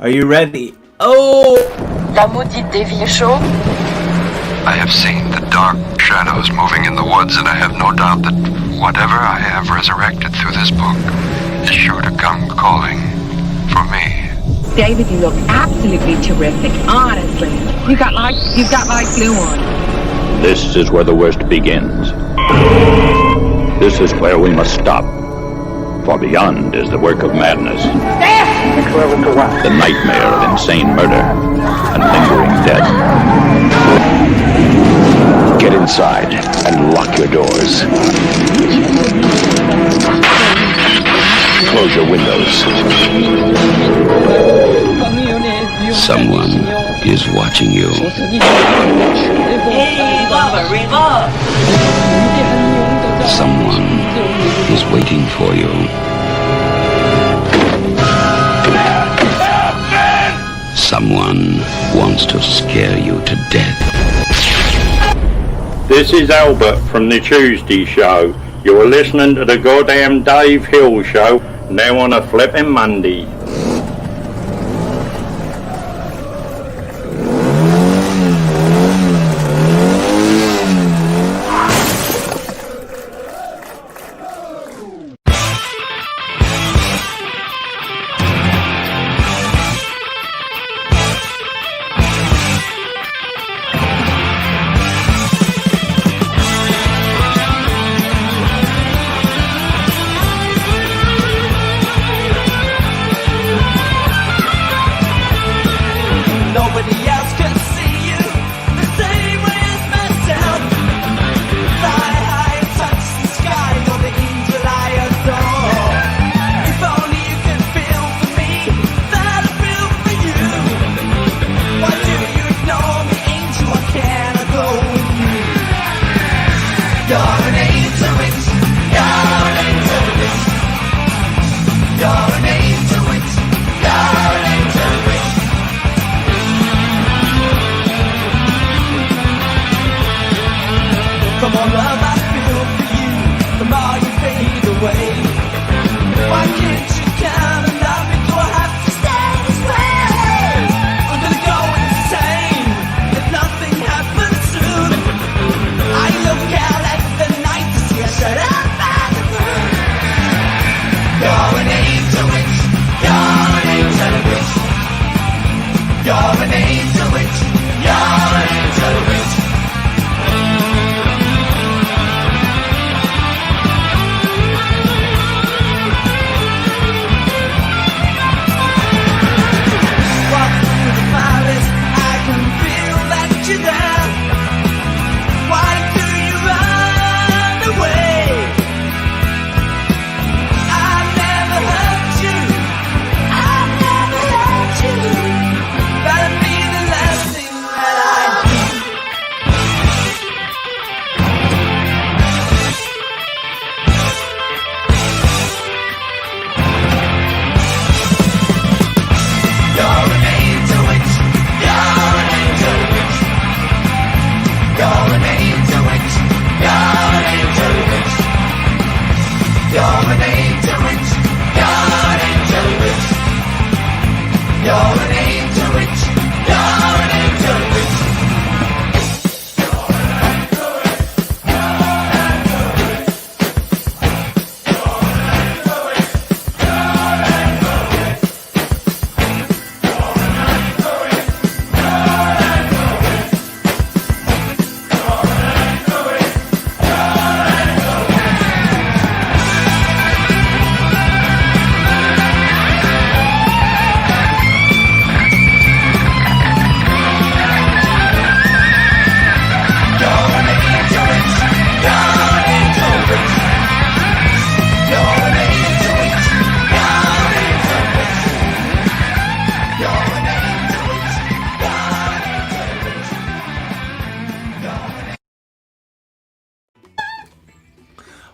Are you ready? Oh! La maudite des villes chaudes. I have seen the dark shadows moving in the woods, and I have no doubt that whatever I have resurrected through this book is sure to come calling for me. David, you look absolutely terrific, honestly. You've got like glue on. This is where the worst begins. This is where we must stop. For beyond is the work of madness. The nightmare of insane murder and lingering death. Get inside and lock your doors. Close your windows. Someone is watching you. Hey, Baba, revolve! Someone is waiting for you. Someone wants to scare you to death. This is Albert from the Tuesday Show. You're listening to the goddamn Dave Hill Show, now on a flipping Monday.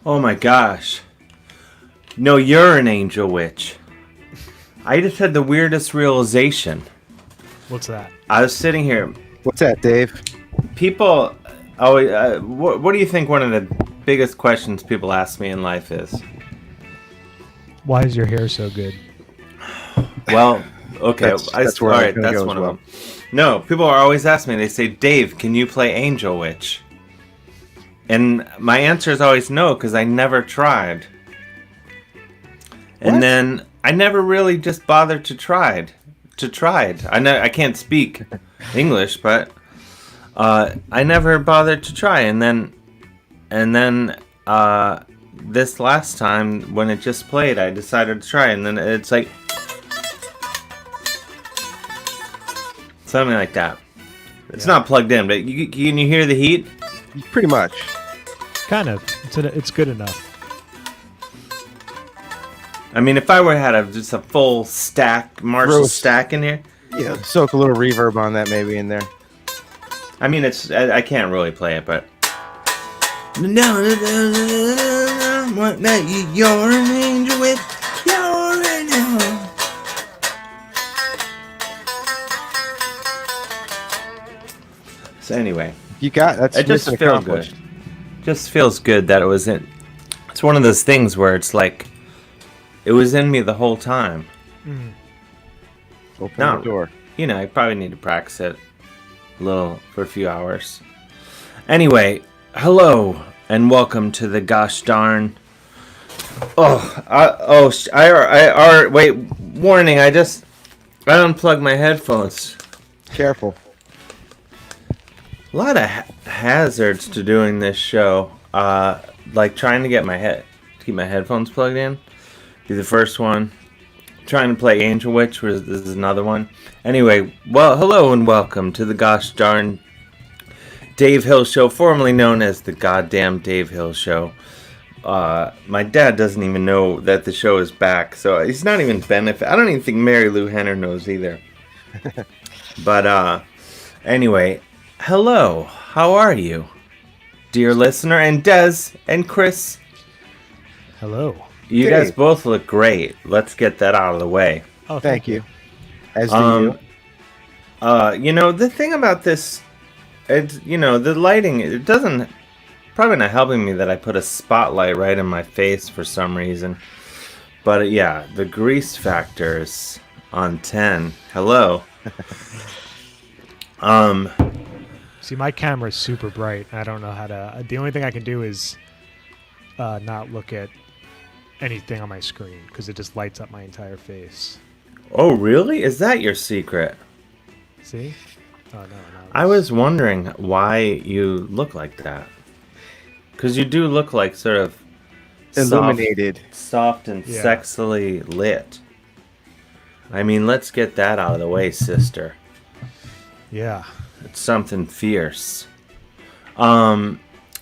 Oh my gosh. No, you're an angel witch. I just had the weirdest realization. What's that? I was sitting here. What's that, Dave? People always, what do you think one of the biggest questions people ask me in life is? Why is your hair so good? Well, Okay, That's where all I was right, gonna that's go one as well. of them. No, people are always asking me. They say, "Dave, can you play Angel Witch?" And my answer is always no, because I never tried. And What? then I never really just bothered to try. I can't speak English, but I never bothered to try. And then this last time when it just played, I decided to try. And then it's like something like that. It's not plugged in, but can you hear the heat? Pretty much. Kind of. It's good enough. I mean, if I were had just a full stack, Marshall Gross. stack in here. Yeah, soak a little reverb on that maybe in there. I mean, I can't really play it, but. What that you're an angel with, you're an angel. So anyway, You got that's it just mission feels good. accomplished. Just feels good that it was in. It's one of those things where it's like, it was in me the whole time. Open No. the door. You know, I probably need to practice it a little for a few hours. Anyway, hello and welcome to the gosh darn. Wait, warning! I unplugged my headphones. Careful. A lot of hazards to doing this show. Like trying to get keep my headphones plugged in. Be the first one. Trying to play Angel Witch, this is another one. Anyway, well, hello and welcome to the gosh darn Dave Hill Show, formerly known as the goddamn Dave Hill Show. My dad doesn't even know that the show is back, so he's not even benefit. I don't even think Mary Lou Henner knows either. But anyway, hello, how are you, dear listener, and Des and Chris? Hello. You Dave. guys both look great. Let's get that out of the way. Oh, Thank you. As do you. You know, the thing about this, it's, you know, the lighting, it doesn't, probably not helping me that I put a spotlight right in my face for some reason. But yeah, the grease factor is on 10. Hello. See, my camera is super bright. I don't know how to. The only thing I can do is not look at anything on my screen because it just lights up my entire face. Oh, really? Is that your secret? See? Oh no. I was wondering why you look like that. Because you do look like sort of Illuminated. soft and Yeah. sexily lit. I mean, let's get that out of the way, sister. Yeah. It's something fierce. The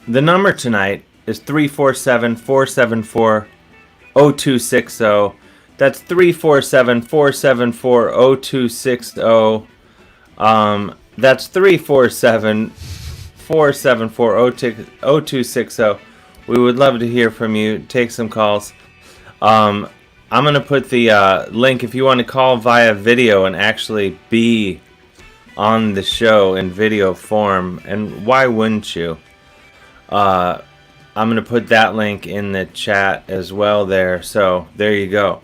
number tonight is 347-474-0260. That's 347-474-0260. That's 347-474-0260. We would love to hear from you. Take some calls. I'm going to put the link if you want to call via video and actually be on the show in video form. And why wouldn't you? I'm going to put that link in the chat as well there. So there you go.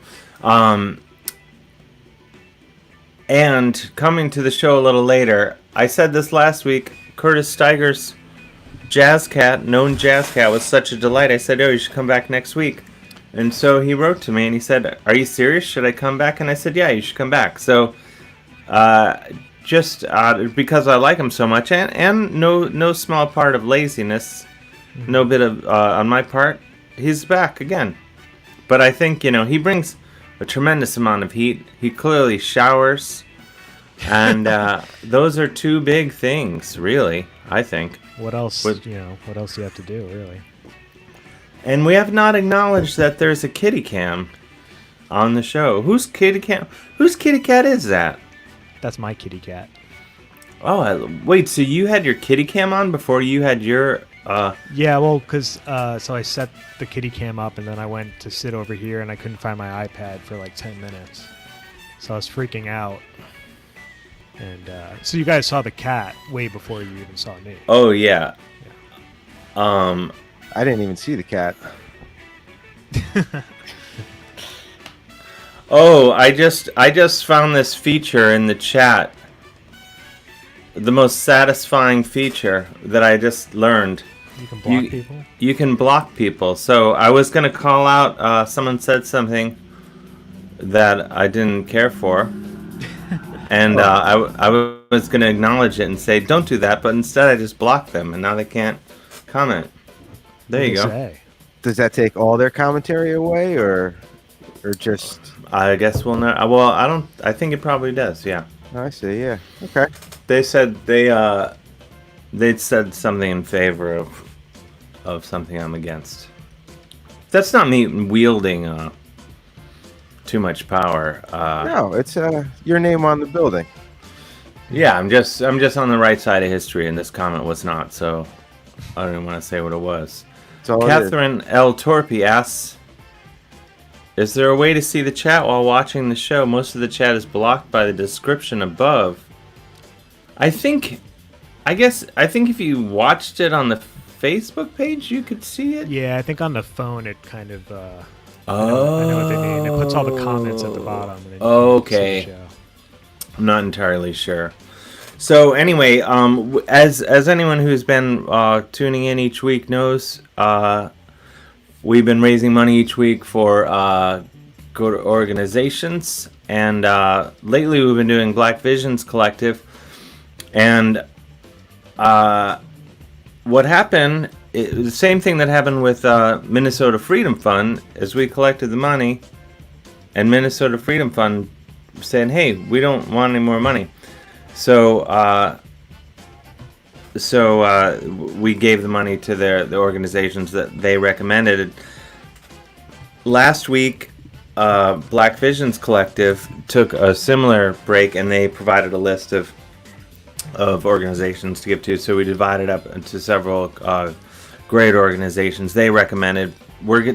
And coming to the show a little later, I said this last week, Curtis Stigers, Jazz Cat, known Jazz Cat, was such a delight. I said, oh, you should come back next week. And so he wrote to me and he said, are you serious? Should I come back? And I said, yeah, you should come back. So just because I like him so much, and no small part of laziness, no bit of on my part, he's back again. But I think, you know, he brings a tremendous amount of heat. He clearly showers. And those are two big things, really, I think. What else? What else do you have to do, really? And we have not acknowledged that there's a kitty cam on the show. Whose kitty cat is that? That's my kitty cat. Oh, wait, so you had your kitty cam on before you had your... Yeah, well, because so I set the kitty cam up, and then I went to sit over here, and I couldn't find my iPad for like 10 minutes. So I was freaking out. And so you guys saw the cat way before you even saw me. Oh, yeah. I didn't even see the cat. Oh, I just found this feature in the chat. The most satisfying feature that I just learned. You can block people? You can block people. So I was going to call out, someone said something that I didn't care for. And I was going to acknowledge it and say, don't do that. But instead I just blocked them. And now they can't comment. There you go. Say? Does that take all their commentary away, or just? I guess we'll know. Well, I think it probably does, yeah. I see, yeah. Okay. They said they'd said something in favor of something I'm against. That's not me wielding too much power. No, it's your name on the building. Yeah, I'm just on the right side of history, and this comment was not, so I don't even want to say what it was. It's all Catherine L. Torpy asks, is there a way to see the chat while watching the show? Most of the chat is blocked by the description above. I think if you watched it on the Facebook page, you could see it. Yeah, I think on the phone it kind of. Oh. I know what they mean. It puts all the comments at the bottom. And Okay. I'm not entirely sure. So anyway, as anyone who's been tuning in each week knows, we've been raising money each week for good organizations, and lately we've been doing Black Visions Collective. And what happened, the same thing that happened with Minnesota Freedom Fund, is we collected the money, and Minnesota Freedom Fund said, hey, we don't want any more money. So we gave the money to the organizations that they recommended. Last week, Black Visions Collective took a similar break, and they provided a list of organizations to give to. So we divided up into several great organizations they recommended.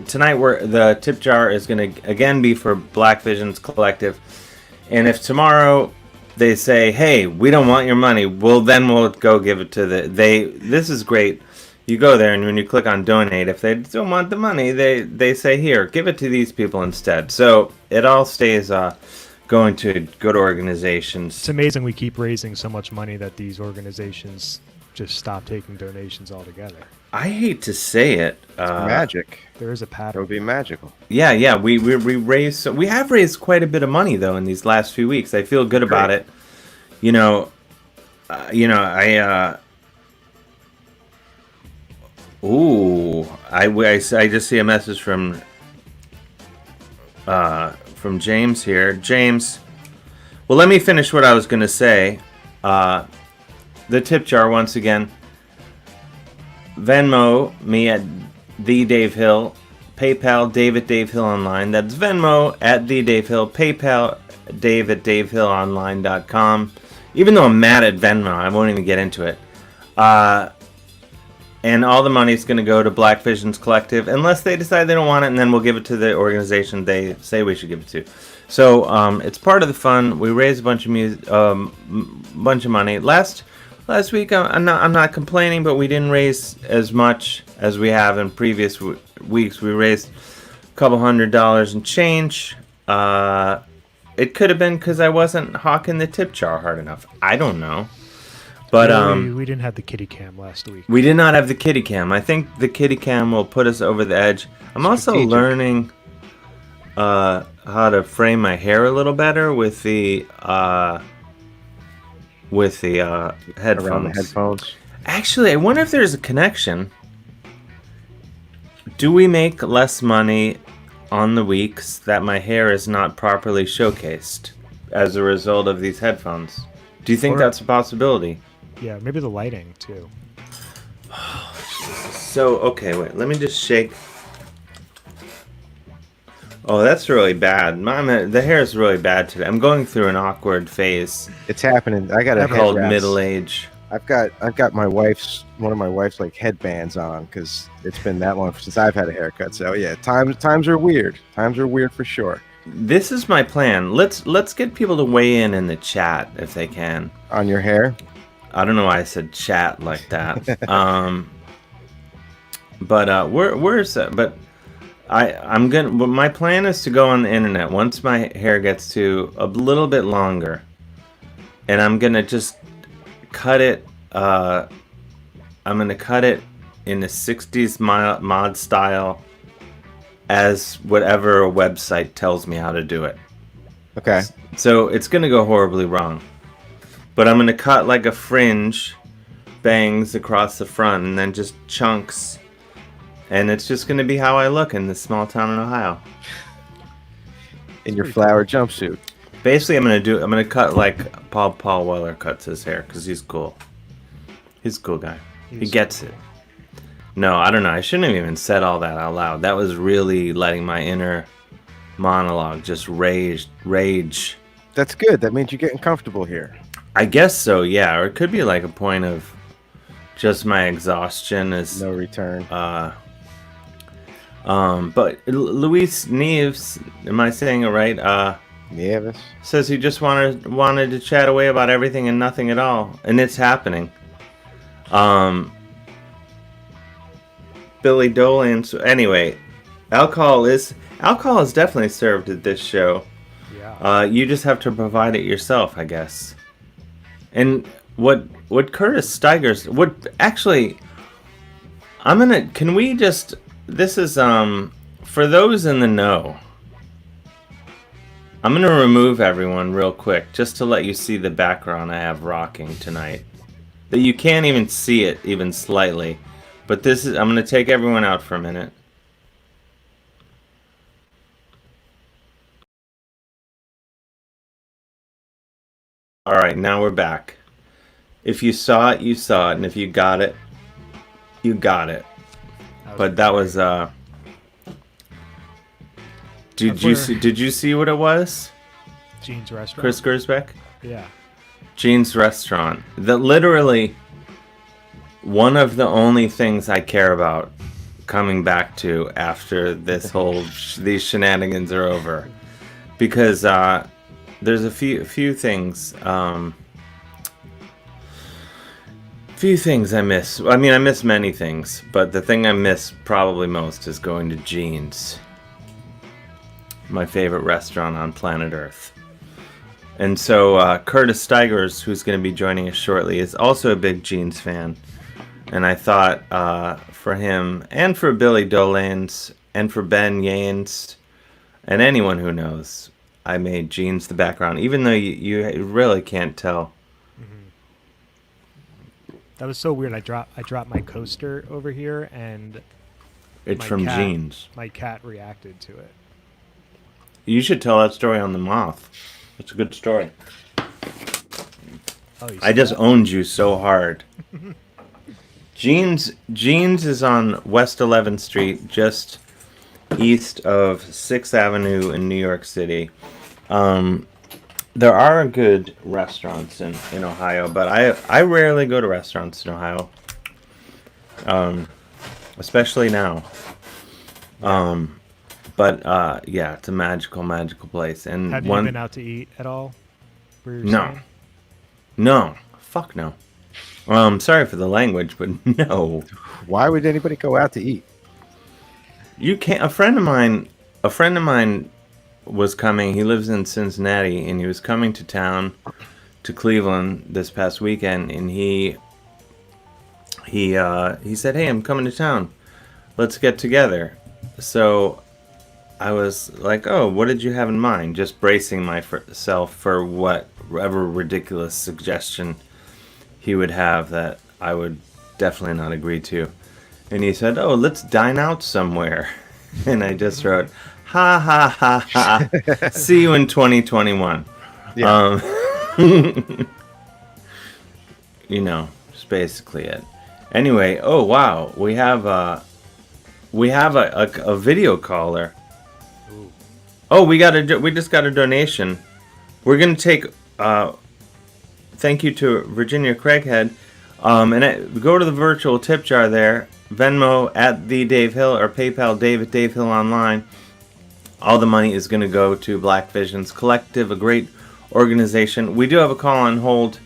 Tonight the tip jar is going to again be for Black Visions Collective, and if tomorrow they say, hey, we don't want your money, well, then we'll go give it to this is great. You go there, and when you click on donate, if they don't want the money, they say, here, give it to these people instead. So it all stays going to good organizations. It's amazing we keep raising so much money that these organizations just stop taking donations altogether. I hate to say it. Magic. There is a It pattern. would be magical. Yeah. We raised. We have raised quite a bit of money though in these last few weeks. I feel good about it. I just see a message from James here. James, well, let me finish what I was going to say. The tip jar once again. Venmo me at the Dave Hill, PayPal Dave at Dave Hill Online. That's Venmo at the Dave Hill, PayPal Dave at DaveHillOnline.com. Even though I'm mad at Venmo, I won't even get into it. And all the money is going to go to Black Visions Collective, unless they decide they don't want it, and then we'll give it to the organization they say we should give it to. So it's part of the fun. We raised a bunch of money. Last week, I'm not complaining, but we didn't raise as much as we have in previous weeks. We raised a couple $100 and change. It could have been because I wasn't hawking the tip jar hard enough. I don't know. But we didn't have the kitty cam last week. We did not have the kitty cam. I think the kitty cam will put us over the edge. I'm also learning how to frame my hair a little better with the headphones. Around the headphones. Actually, I wonder if there's a connection. Do we make less money on the weeks that my hair is not properly showcased as a result of these headphones? Do you think that's a possibility? Yeah, maybe the lighting too. So, okay, wait, let me just shake. Oh, that's really bad. The hair is really bad today. I'm going through an awkward phase. It's happening. I got a called head wraps. middle age. I've got one of my wife's like headbands on because it's been that long since I've had a haircut. So yeah, times are weird. Times are weird for sure. This is my plan. Let's get people to weigh in the chat if they can. On your hair? I don't know why I said chat like that. But where's that? But I'm gonna. But my plan is to go on the internet once my hair gets to a little bit longer, and I'm gonna just cut it. I'm gonna cut it in the 60s mod style, as whatever website tells me how to do it. Okay. So it's gonna go horribly wrong, but I'm gonna cut like a fringe, bangs across the front, and then just chunks, and it's just gonna be how I look in this small town in Ohio. In your flower jumpsuit. Basically, I'm gonna cut like Paul Weller cuts his hair because he's cool. He's a cool guy. He gets it. No, I don't know. I shouldn't have even said all that out loud. That was really letting my inner monologue just rage. That's good. That means you're getting comfortable here. I guess so, yeah. Or it could be like a point of just my exhaustion is no return. But Luis Neves, am I saying it right? Neves says he just wanted to chat away about everything and nothing at all, and it's happening. Billy Dolan. So anyway, alcohol is definitely served at this show. Yeah. You just have to provide it yourself, I guess. And what Curtis Stigers can we just, this is for those in the know. I'm gonna remove everyone real quick just to let you see the background I have rocking tonight. That you can't even see it even slightly. But I'm gonna take everyone out for a minute. Alright, now we're back. If you saw it, you saw it, and if you got it, you got it. But that was Did you see what it was? Gene's Restaurant. Chris Gersbeck? Yeah. Gene's Restaurant. That literally one of the only things I care about coming back to after this whole these shenanigans are over, because there's a few things I miss. I mean, I miss many things, but the thing I miss probably most is going to Gene's, my favorite restaurant on planet Earth. And so Curtis Stigers, who's going to be joining us shortly, is also a big Gene's fan. And I thought for him, and for Billy Dolans, and for Ben Yanes, and anyone who knows, I made Gene's the background, even though you really can't tell. That was so weird. I dropped my coaster over here, and It's from Gene's. My cat reacted to it. You should tell that story on The Moth. It's a good story. Oh, I just owned you so hard. Gene's is on West 11th Street, just east of 6th Avenue in New York City. There are good restaurants in Ohio, but I rarely go to restaurants in Ohio, especially now. But yeah, it's a magical place. And have you been out to eat at all? No, fuck no. Sorry for the language, but no. Why would anybody go out to eat? You can't. A friend of mine was coming. He lives in Cincinnati, and he was coming to town, to Cleveland this past weekend, and he said, "Hey, I'm coming to town. Let's get together." So I was like, "Oh, what did you have in mind?" Just bracing myself for whatever ridiculous suggestion he would have that I would definitely not agree to. And he said, "Oh, let's dine out somewhere." And I just wrote, "Ha ha ha ha. See you in 2021." Yeah. Just basically it. Anyway, oh wow, we have a video caller. Ooh. Oh, we just got a donation. We're gonna take thank you to Virginia Craighead, and go to the virtual tip jar there. Venmo at the Dave Hill or PayPal Dave at Dave Hill Online. All the money is going to go to Black Visions Collective, a great organization. We do have a call on hold,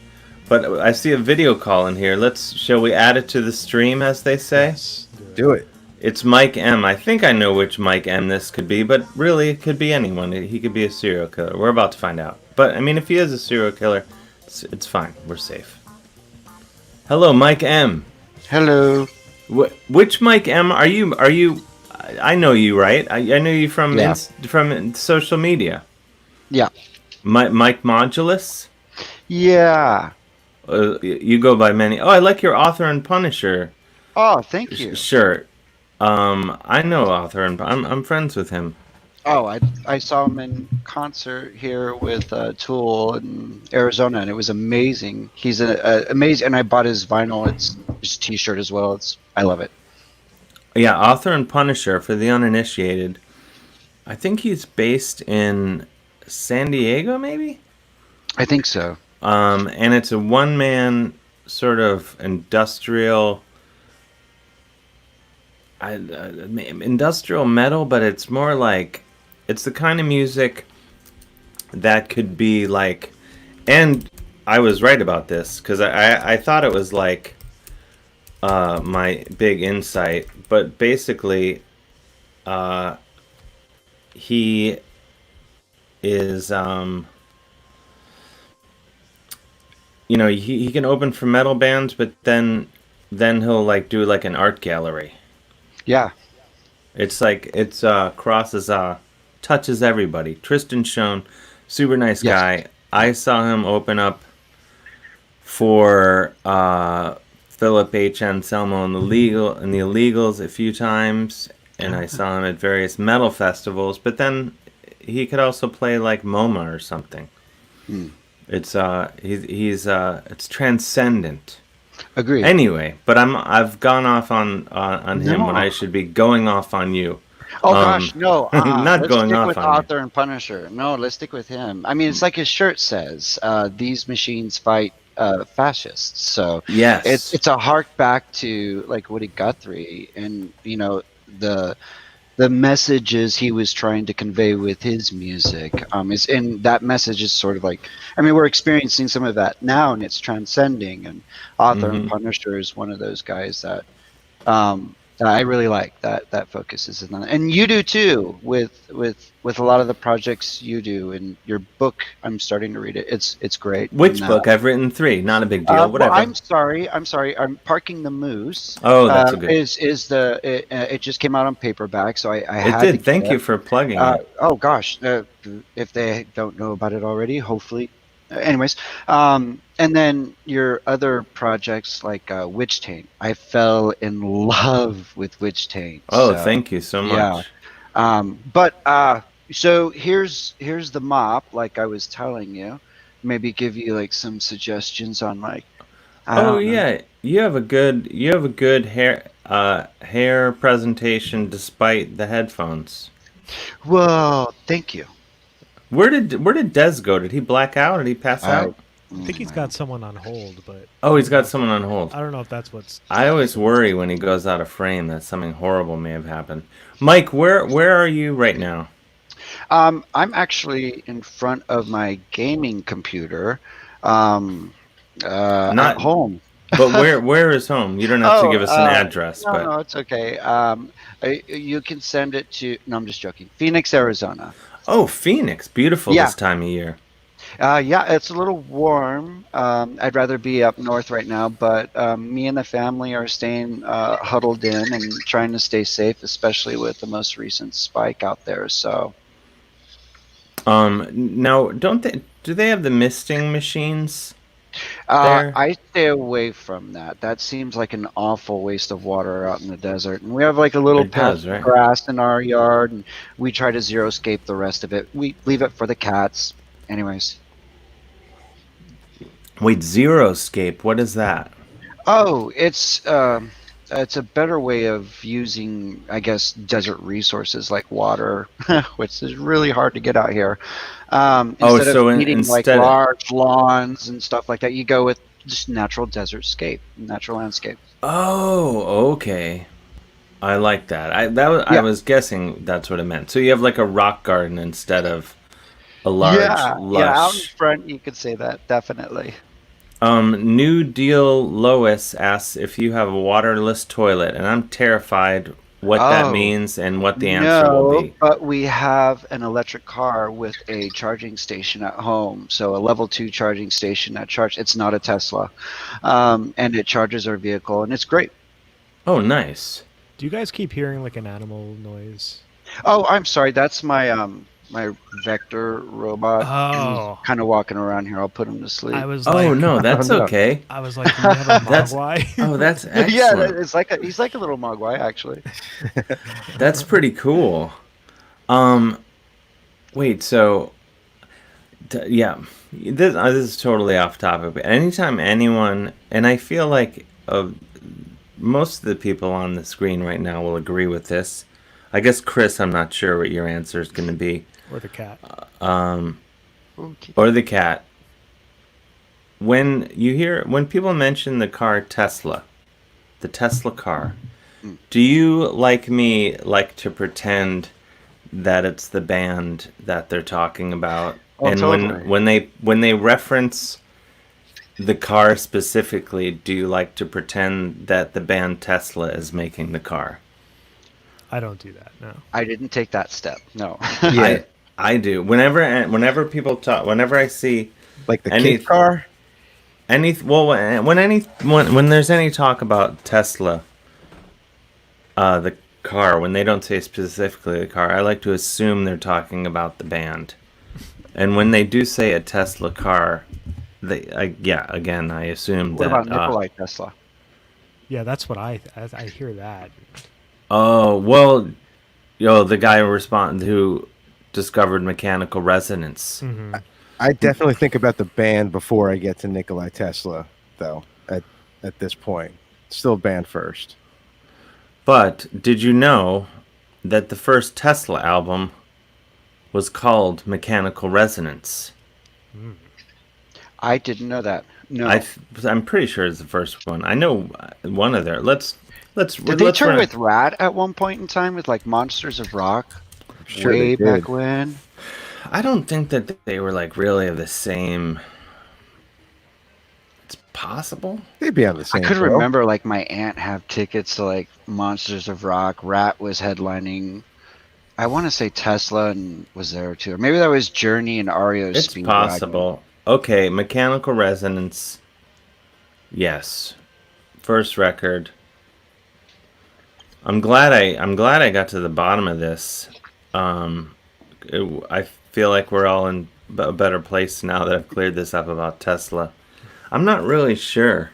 but I see a video call in here. Shall we add it to the stream, as they say? Yes, do it. It's Mike M. I think I know which Mike M this could be, but really it could be anyone. He could be a serial killer. We're about to find out. But I mean, if he is a serial killer, it's fine. We're safe. Hello, Mike M. Hello. Which Mike M are you? Are you? I know you, right? I know you from from social media. Yeah. Mike Modulus. Yeah. You go by many. Oh, I like your Author and Punisher. Oh, thank you. Shirt. I know Author and I'm friends with him. Oh, I saw him in concert here with Tool in Arizona, and it was amazing. He's amazing, and I bought his vinyl. It's his T-shirt as well. I love it. Yeah, Author and Punisher for the uninitiated. I think he's based in San Diego, maybe. I think so. And it's a one-man sort of industrial metal, but it's more like it's the kind of music that could be like, and I was right about this because I thought it was like my big insight, but basically he is he can open for metal bands, but then he'll like do like an art gallery. Yeah. It's like crosses touches everybody. Tristan Schoen, super nice guy. I saw him open up for Philip H. Anselmo and the Illegals a few times, and I saw him at various metal festivals. But then he could also play like MoMA or something. It's it's transcendent. Agreed. Anyway, but I've gone off on him when I should be going off on you. Oh gosh, no! Not let's going stick off with on Author and Punisher. No, let's stick with him. I mean, it's like his shirt says. These machines fight fascists. So yes, it's a hark back to like Woody Guthrie and the messages he was trying to convey with his music. And that message is sort of like, I mean, we're experiencing some of that now, and it's transcending. And Author and Punisher is one of those guys that I really like. That focuses on, and you do too with a lot of the projects you do. And your book, I'm starting to read it. It's great. Which book? I've written 3. Not a big deal. Whatever. Well, I'm sorry. I'm Parking the Moose. Oh, that's a good. It just came out on paperback, so I had it did. to Thank you for plugging it. Oh gosh, if they don't know about it already, hopefully. Anyways, and then your other projects like Witch Taint. I fell in love with Witch Taint. Oh, thank you so much. Yeah. So here's the mop, like I was telling you. Maybe give you like some suggestions on like. Yeah, you have a good hair presentation despite the headphones. Well, thank you. Where did Des go? Did he black out? Did he pass out? I think he's got someone on hold, but Oh, he's got someone on hold. I don't know if that's what's. I always worry when he goes out of frame that something horrible may have happened. Mike, where are you right now? I'm actually in front of my gaming computer, at home. But where is home? You don't have to give us an address. No, it's okay. You can send it to. No, I'm just joking. Phoenix, Arizona. Oh, Phoenix, beautiful this time of year. Yeah, it's a little warm. I'd rather be up north right now, but me and the family are staying huddled in and trying to stay safe, especially with the most recent spike out there. So. Now, do they have the misting machines? I stay away from that. That seems like an awful waste of water out in the desert. And we have like a little patch of grass in our yard, and we try to zero-scape the rest of it. We leave it for the cats. Anyways. Wait, zero-scape? What is that? Oh, it's a better way of using, I guess, desert resources like water, which is really hard to get out here. Instead of needing like large lawns and stuff like that, you go with just natural natural landscape. Oh, okay. I like that. I was guessing that's what it meant. So you have like a rock garden instead of a large lush. Yeah, out in front you could say that, definitely. New Deal Lois asks if you have a waterless toilet, and I'm terrified what that Oh, means and what the answer will no, be. but we have an electric car with a charging station at home. So a level 2 charging station that charge. It's not a Tesla, and it charges our vehicle, and it's great. Oh, nice. Do you guys keep hearing like an animal noise? Oh, I'm sorry. That's my vector robot. He's Oh, kind of walking around here. I'll put him to sleep. I was Oh like, no, that's no. okay. I was like, do you have a That's mogwai? oh, that's Yeah, excellent. it's he's like a little mogwai actually. That's pretty cool. Wait, so yeah, this is totally off topic. But anytime anyone, and I feel like most of the people on the screen right now will agree with this. I guess Chris, I'm not sure what your answer is going to be, Or the cat. or the cat. When people mention the car Tesla, the Tesla car, do you, like me, like to pretend that it's the band that they're talking about? Oh, And totally. when they reference the car specifically, do you like to pretend that the band Tesla is making the car? I don't do that. No. I didn't take that step. No. Yeah, I do. Whenever people talk, whenever I see like the any kid car. when there's any talk about Tesla, the car, when they don't say specifically the car, I like to assume they're talking about the band. And when they do say a Tesla car, again, I assume What that. about Nikolai Tesla? Yeah, that's what I hear that. Oh well, the guy who discovered mechanical resonance. Hmm. I definitely think about the band before I get to Nikolai Tesla, though. At this point, still band first. But did you know that the first Tesla album was called Mechanical Resonance? I didn't know that. No. I'm pretty sure it's the first one. I know one of their. Let's Did they let's tour run. with Rat at one point in time with like Monsters of Rock? Sure Way they back did. when. I don't think that they were like really of the same. It's possible. They'd be on the I same could bill. remember like my aunt have tickets to like Monsters of Rock. Rat was headlining. I want to say Tesla and was there too. Or maybe that was Journey and REO It's Speedwagon. possible. Okay, Mechanical Resonance. Yes, first record. I'm glad I got to the bottom of this. I feel like we're all in a better place now that I've cleared this up about Tesla. I'm not really sure.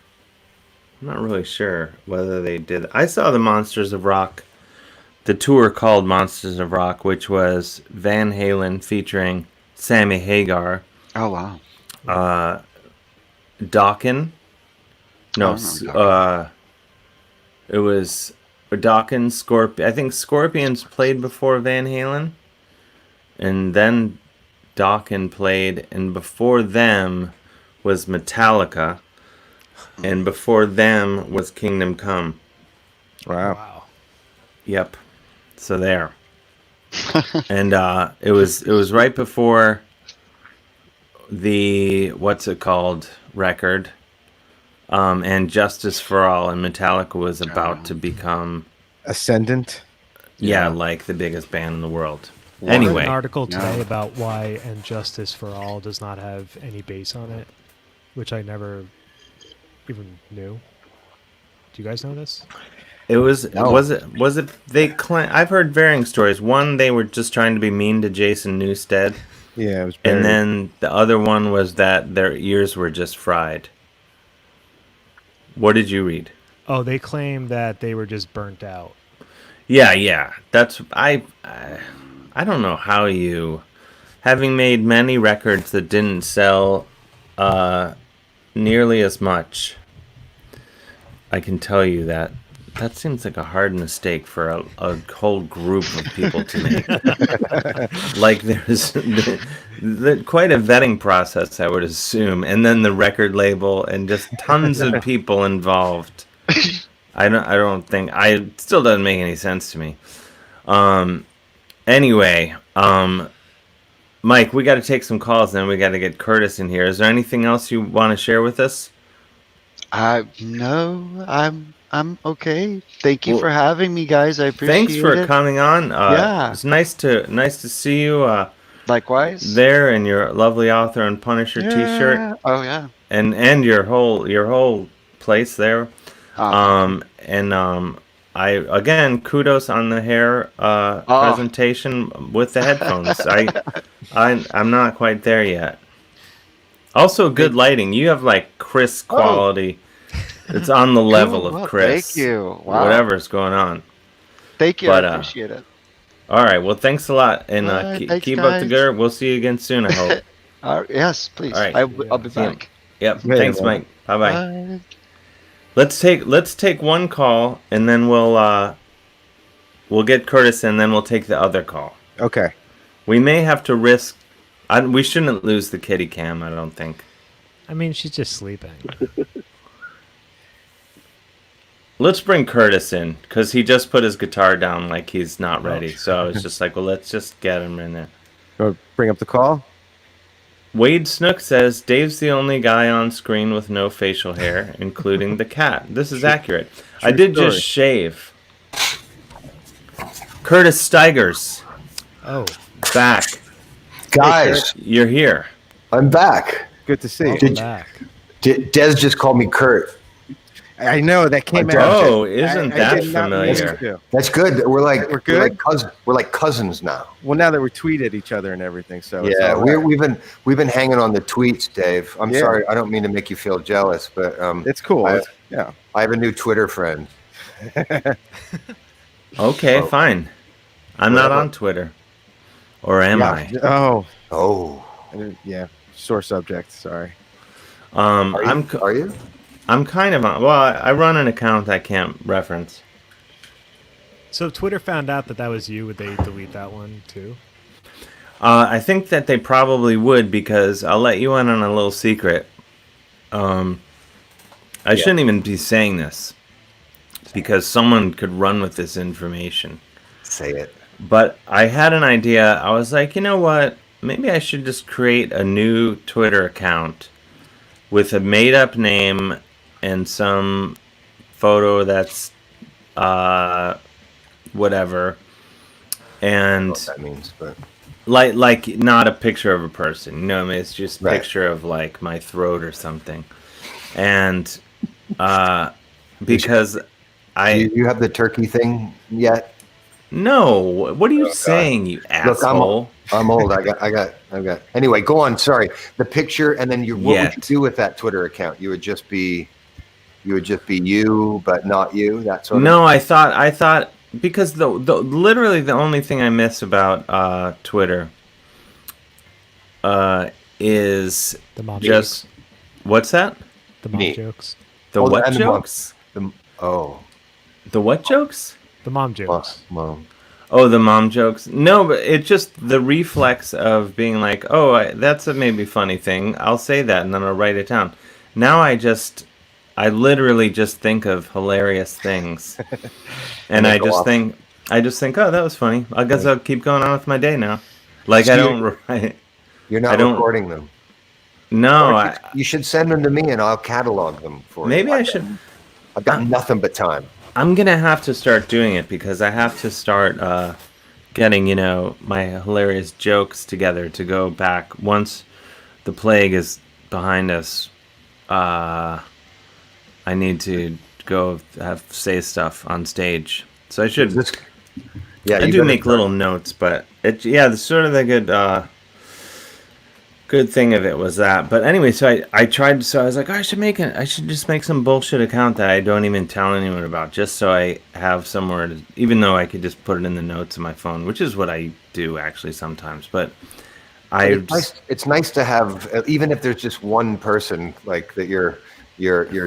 I'm not really sure whether they did. I saw the Monsters of Rock, the tour called Monsters of Rock, which was Van Halen featuring Sammy Hagar, Oh wow. Dokken. No, I don't know it was Dokken, Scorpion. I think Scorpions played before Van Halen, and then Dokken played, and before them was Metallica, and before them was Kingdom Come. Wow. Wow. Yep. So there. And it was right before the what's it called record, and Justice for All, and Metallica was about to become Ascendant. like the biggest band in the world. I read an Anyway, article today No. about why "And Justice for All" does not have any bass on it, which I never even knew. Do you guys know this? it was No. was it they claim, I've heard varying stories. One, they were just trying to be mean to Jason Newsted, Yeah, it was. and buried. then the other one was that their ears were just fried. What did you read? Oh, they claim that they were just burnt out. Yeah. That's I don't know how you, having made many records that didn't sell nearly as much. I can tell you that seems like a hard mistake for a whole group of people to make. Like there's quite a vetting process, I would assume, and then the record label and just tons of people involved. I don't think, it still doesn't make any sense to me. Anyway, Mike, we got to take some calls, and then we got to get Curtis in here. Is there anything else you want to share with us? No, I'm okay. Thank you for having me, guys. I appreciate Thanks for it. coming on. Yeah. It's nice to see you Likewise. there in your lovely Author and Punisher T-shirt, Yeah. Oh yeah. and your whole place there. Oh, I again kudos on the hair presentation with the headphones. I'm not quite there yet. Also, good lighting. You have like crisp quality. It's on the level cool. of Well, crisp. thank you. Wow. Whatever's going on. Thank you. But, I appreciate it. All right. Well, thanks a lot, and Thanks, keep up the guys. good work. We'll see you again soon. I hope. Yes, please. All right. I'll be See you. back. Yep. Yeah, Thanks, man. Mike. Bye-bye. Bye. Let's take one call, and then we'll get Curtis, and then we'll take the other call. Okay. We may have to risk. We shouldn't lose the kitty cam. I don't think. I mean, she's just sleeping. Let's bring Curtis in because he just put his guitar down like he's not ready. So it's just like, well, let's just get him in there. You want to bring up the call? Wade Snook says Dave's the only guy on screen with no facial hair, including the cat. This is accurate. I did story. just shave. Curtis Stigers, Oh, back. Guys, You're here. I'm back. Good to see you. welcome back. Des just called me Kurt. I know that came out. Oh, isn't I that did not mean familiar? to. That's good. We're good? We're like cousins now. Well, now that we tweet at each other and everything, so it's Yeah, all right. we've been hanging on the tweets, Dave. I'm Yeah. sorry, I don't mean to make you feel jealous, but It's cool. I- Yeah. I have a new Twitter friend. Okay, fine. I'm not on Twitter. Or am I? Oh, Oh, yeah. Sore subject. Sorry. are you? I'm Are you? I'm kind of on. Well, I run an account I can't reference. So if Twitter found out that that was you, would they delete that one too? I think that they probably would because I'll let you in on a little secret. I shouldn't even be saying this because someone could run with this information. Say it. But I had an idea. I was like, you know what? Maybe I should just create a new Twitter account with a made-up name and some photo that's whatever, I and don't know what that means, but like not a picture of a person. You know what I mean? It's just a Right. picture of like my throat or something, and because you have the turkey thing yet? no. What are you God. saying, you Look, asshole? I'm old. I got. Anyway, go on. Sorry. The picture, and then what would you Yet. do with that Twitter account? You would just be you, but not you. That sort of. No, I thought because the literally the only thing I miss about Twitter is The mom just what's that? The mom Neat. jokes. The Oh, what and the mom- jokes? Oh, The what jokes? The mom well, jokes. well, Oh, the mom jokes. No, but it's just the reflex of being like, oh, that's a maybe funny thing. I'll say that and then I'll write it down. Now I literally just think of hilarious things, and they I go just off. think, oh, that was funny. I guess I'll keep going on with my day now. Like So I you- don't write. you're I not don't- recording them. No, Or you should send them to me, and I'll catalog them for you. maybe I should. I've got nothing but time. I'm gonna have to start doing it because I have to start getting my hilarious jokes together to go back once the plague is behind us. I need to go say stuff on stage, so I should. This, yeah, I you do better make start. little notes, but the sort of the good thing of it was that. But anyway, so I tried. So I was like, I should just make some bullshit account that I don't even tell anyone about, just so I have somewhere to. Even though I could just put it in the notes of my phone, which is what I do actually sometimes. But It's nice to have, even if there's just one person like that you're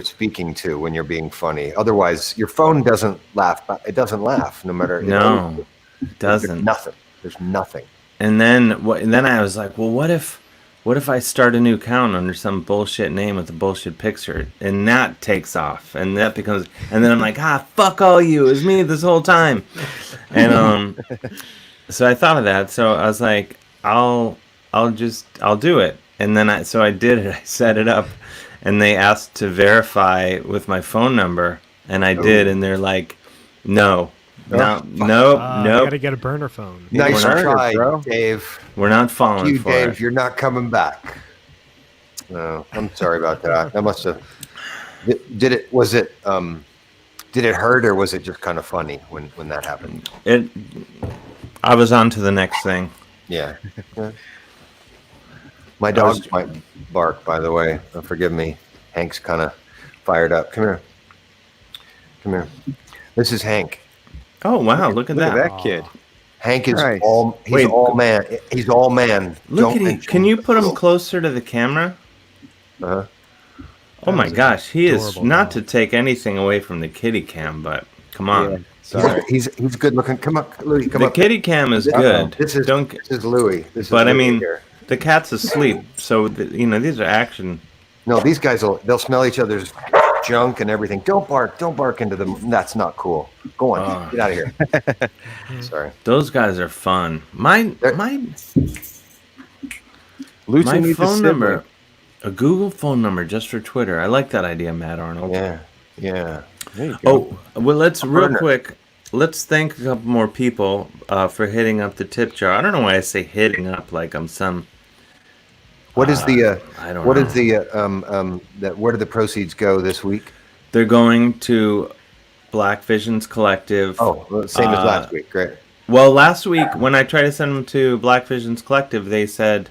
speaking to when you're being funny. Otherwise, your phone doesn't laugh. It doesn't laugh, no matter. No, it There's doesn't. nothing. There's nothing. And then I was like, well, what if I start a new account under some bullshit name with a bullshit picture, and that takes off, and that becomes, and then I'm like, fuck all you, it was me this whole time, and so I thought of that, so I was like, I'll do it, and then I did it. I set it up, and they asked to verify with my phone number, and I did, and they're like, no. No, nope. I gotta get a burner phone. Nice We're not- try, bro. Dave. We're not falling You, for Dave. it. You're not coming back. No, I'm sorry about that. That must have. Did it? Was it? Did it hurt, or was it just kind of funny when that happened? I was on to the next thing. Yeah. My dogs might bark, by the way. Forgive me. Hank's kind of fired up. Come here. Come here. This is Hank. Oh wow! Look at that. kid. Hank is Christ. all. He's Wait. all man. He's all man. Look at him. mention- Can you put him closer to the camera? Uh-huh. Oh my gosh, he is adorable not dog. to take anything away from the kitty cam, but come on. Sorry. He's good looking. Come up, Louis. Come The up. kitty cam is good. This is Don't. this is Louis. This is But I Louis mean, here. the cat's asleep, so these are action. No, these guys they'll smell each other's junk and everything. Don't bark into them. That's not cool. Go on, get out of here. Sorry. Those guys are fun. My Lucy needs a phone sibling. number, a Google phone number just for Twitter. I like that idea, Matt Arnold. Yeah. Yeah. There you go. Oh, well, let's real burner. quick. Let's thank a couple more people for hitting up the tip jar. I don't know why I say hitting up like I'm some. What is the? I don't What know. is the? That where do the proceeds go this week? They're going to Black Visions Collective. Oh, well, same as last week. Great. Well, last week when I tried to send them to Black Visions Collective, they said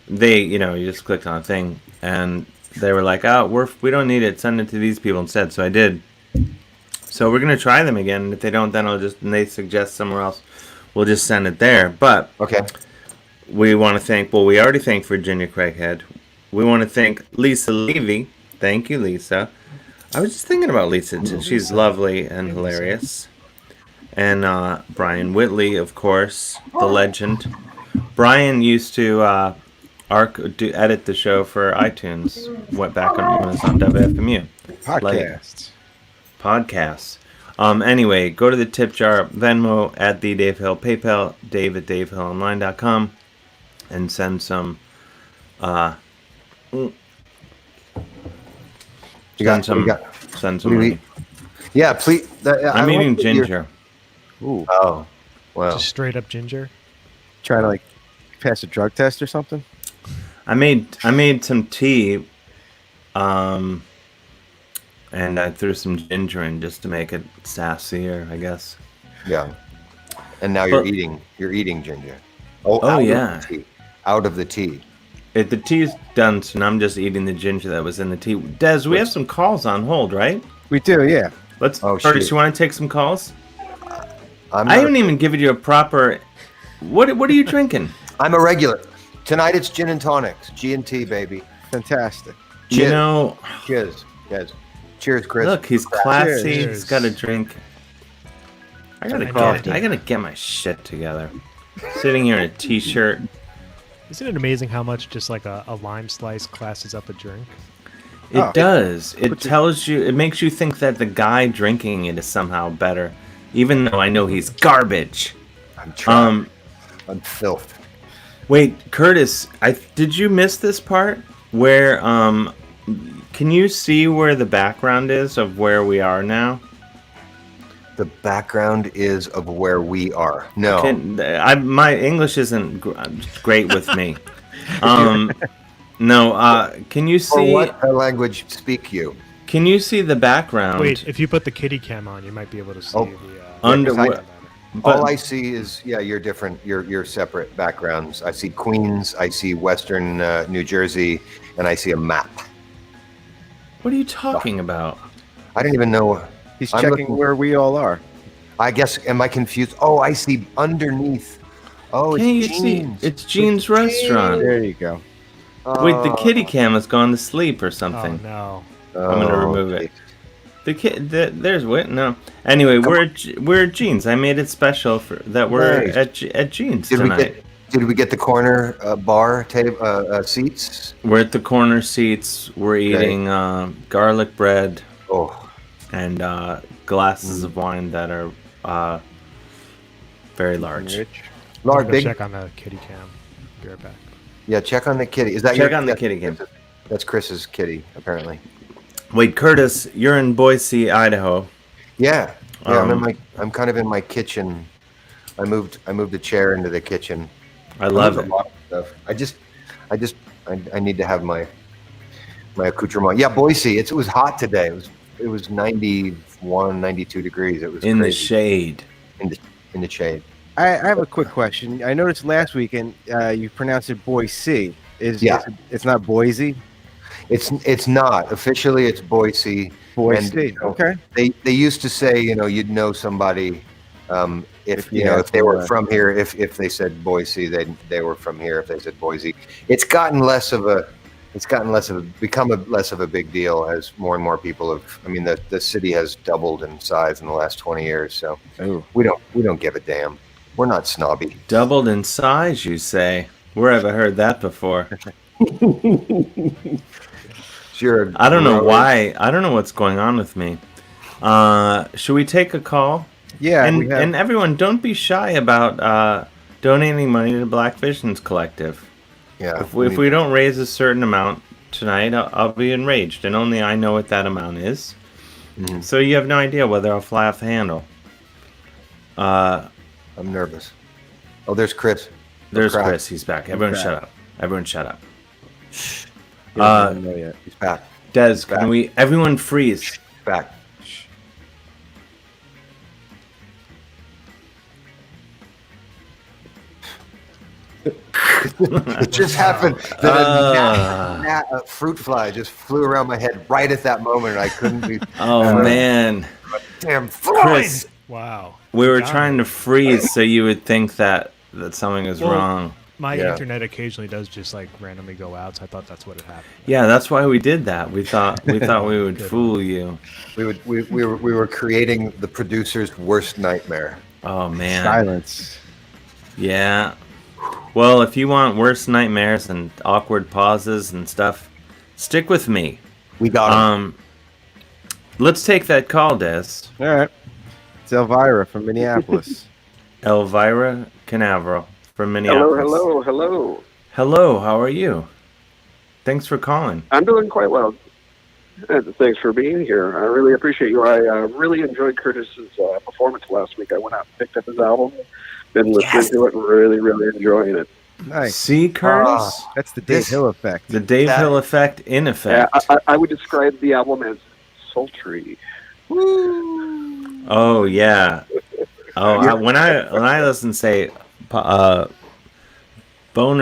you just clicked on a thing and they were like, "Oh, we don't need it. Send it to these people instead." So I did. So we're gonna try them again. And if they don't, then and they suggest somewhere else, we'll just send it there. But Okay. we want to thank. Well, we already thanked Virginia Craighead. We want to thank Lisa Levy. Thank you, Lisa. I was just thinking about Lisa too. She's lovely and hilarious. And Brian Whitley, of course, the legend. Brian used to edit the show for iTunes. Went back when it was on WFMU. Podcasts. Anyway, go to the tip jar, Venmo at the Dave Hill, PayPal, Dave at DaveHillOnline.com, and send some. Send some money. Yeah, please. I'm eating ginger. Ooh, Oh, well. Just straight up ginger. trying to like pass a drug test or something. I made some tea, and I threw some ginger in just to make it sassier, I guess. Yeah. And now you're But- eating ginger. Oh, Oh, yeah. Of the tea. Out of the tea. The tea's done, so now I'm just eating the ginger that was in the tea. Des, we have some calls on hold, right? We do, yeah. Let's. Oh, Curtis, shoot. you want to take some calls? I'm I not- haven't even given you a proper. What are you drinking? I'm a regular. Tonight it's gin and tonics. G&T, baby. Fantastic. You Cheers. know, Cheers. Cheers. Cheers, Chris. look, he's classy. Cheers. He's got a drink. I gotta get my shit together. Sitting here in a t-shirt. Isn't it amazing how much just like a lime slice classes up a drink? It Oh. does. It tells you. It makes you think that the guy drinking it is somehow better, even though I know he's garbage. I'm trying. I'm filth. Wait, Curtis, did you miss this part where can you see where the background is of where we are now? The background is of where we are. No. My English isn't great with me. No, can you Or see? what language speak you? Can you see the background? Wait, if you put the kitty cam on, you might be able to see Oh. the. Under I- what? But- All I see is, you're different. You're separate backgrounds. I see Queens, I see Western New Jersey, and I see a map. What are you talking about? I don't even know. He's I'm checking looking- where we all are. I guess, am I confused? Oh, I see underneath. Oh, Can't you it's see? jeans. It's Jean's restaurant. There you go. Wait, the kitty cam has gone to sleep or Oh something. no! I'm gonna remove it. The kid, there's wait, no. Anyway, we're at Jeans. I made it special for that. We're Nice. at Jeans Did tonight. did we get the corner bar table seats? We're at the corner seats. We're eating garlic bread Oh, and glasses of wine that are very large. Rich. I'm large, gonna big. check on the kitty cam. Be right back. Yeah, check on the kitty. Is that Check on the kitty game. That's Chris's kitty, apparently. Wait, Curtis, you're in Boise, Idaho. Yeah. Yeah, Um, I'm kind of in my kitchen. I moved a chair into the kitchen. I love moved it. a lot of stuff. I need to have my accoutrement. Yeah, Boise. It was hot today. It was 91, 92 degrees. It was In the crazy. shade. In the shade. I have a quick question. I noticed last weekend you pronounced it Boise. It's not Boise? It's not. Officially, it's Boise. Boise. And, Okay. They used to say, you'd know somebody if they were from here. If they said Boise, they were from here. If they said Boise, it's become less of a big deal as more and more people have. I mean, the city has doubled in size in the last 20 years. So we don't give a damn. We're not snobby. Doubled in size, you say? Where have I heard that before? Sure. I don't know why. I don't know what's going on with me. Should we take a call? Yeah. And everyone, don't be shy about donating money to Black Visions Collective. Yeah. If we don't raise a certain amount tonight, I'll be enraged, and only I know what that amount is. Mm-hmm. So you have no idea whether I'll fly off the handle. I'm nervous. Oh, there's Chris. There's Chris. He's back. Everyone shut up. Everyone shut up. He doesn't know yet. He's back. Des, can we... Everyone freeze. He's back. It just happened that a fruit fly just flew around my head right at that moment, and I couldn't be... Oh, man. Damn flies! Chris, Wow. we were trying to freeze so you would think that something was wrong. My internet occasionally does just like randomly go out, so I thought that's what had happened. Yeah, that's why we did that. We thought we would fool you. We were creating the producer's worst nightmare. Oh man. Silence. Yeah. Well, if you want worse nightmares and awkward pauses and stuff, stick with me. We got him. Let's take that call, Des. All right. It's Elvira from Minneapolis. Elvira Canaveral from Minneapolis. Hello. Hello, how are you? Thanks for calling. I'm doing quite well. Thanks for being here. I really appreciate you. I really enjoyed Curtis's performance last week. I went out and picked up his album, been listening to it, and really enjoying it. Nice. See, Curtis? That's the Dave Hill effect. The Dave Hill effect in effect. Yeah, I would describe the album as sultry. Oh yeah. Oh, when I listen, say, Boner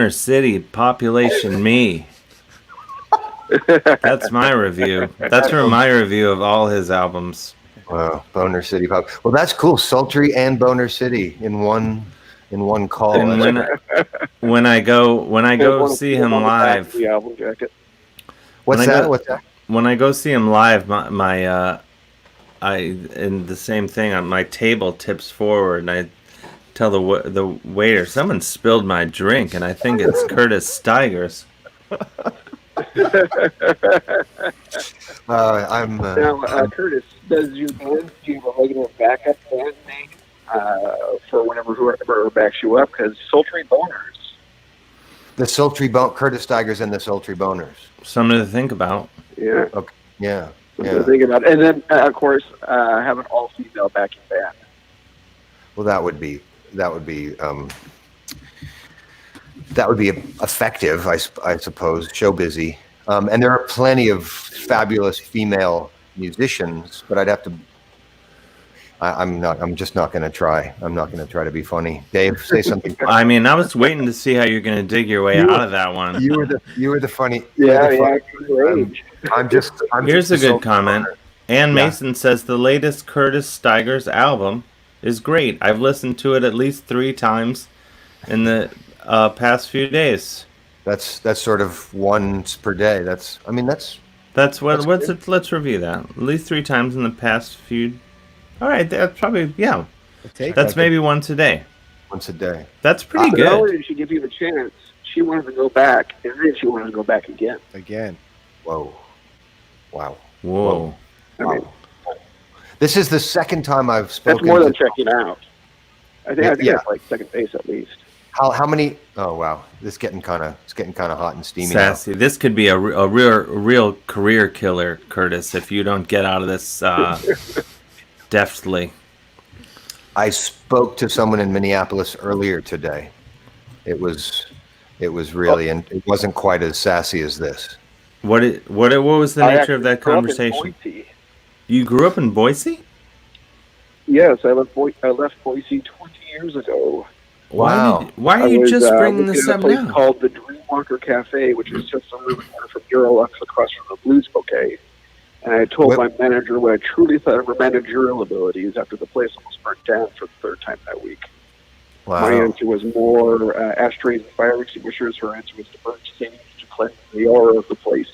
City, population me. That's my review. That's from my review of all his albums. Wow, Boner City Pop. Well, that's cool. Sultry and Boner City in one call. And when I go see him live. The album jacket. What's that? When I go see him live, and the same thing, my table tips forward, and I tell the waiter, someone spilled my drink, and I think it's Curtis Stigers. Now, Curtis, does your band, do you have a regular backup band name for whoever backs you up? Because Sultry Boners. The Sultry Curtis Stigers and the Sultry Boners. Something to think about. Yeah. Okay. Yeah. To think about. And then, of course, have an all-female backing band. Well, that would be effective, I suppose. Show busy, and there are plenty of fabulous female musicians, but I'd have to. I'm just not going to try. I'm not going to try to be funny. Dave, say something. I mean, I was waiting to see how you're going to dig your way out of that one. You were the funny. Yeah. Here's a good comment. Ann Mason says the latest Curtis Stigers album is great. I've listened to it at least 3 times in the past few days. That's sort of once per day. Let's review that. At least 3 times in the past few. All right, that's probably That's maybe once a day. Once a day. That's pretty good. Not only did she give you the chance, she wanted to go back, and then she wanted to go back again. Whoa. Wow. Whoa. I mean, this is the second time I've spoken. That's more than checking out. I think that's like second base at least. How many? Oh wow, it's getting kind of hot and steamy. Sassy. Now. This could be a real career killer, Curtis, if you don't get out of this deftly. I spoke to someone in Minneapolis earlier today. It was really, and it wasn't quite as sassy as this. What was the nature of that conversation? You grew up in Boise? Yes, I left Boise 20 years ago. Wow. Why are you just bringing this up now? I was in a place called the Dreamwalker Cafe, which is just a little corner from Eurolux across from the Blues Bouquet. And I told my manager what I truly thought of her managerial abilities after the place almost burnt down for the third time that week. Wow. My answer was more ashtrays and fire extinguishers. Her answer was to burn stains to cleanse the aura of the place.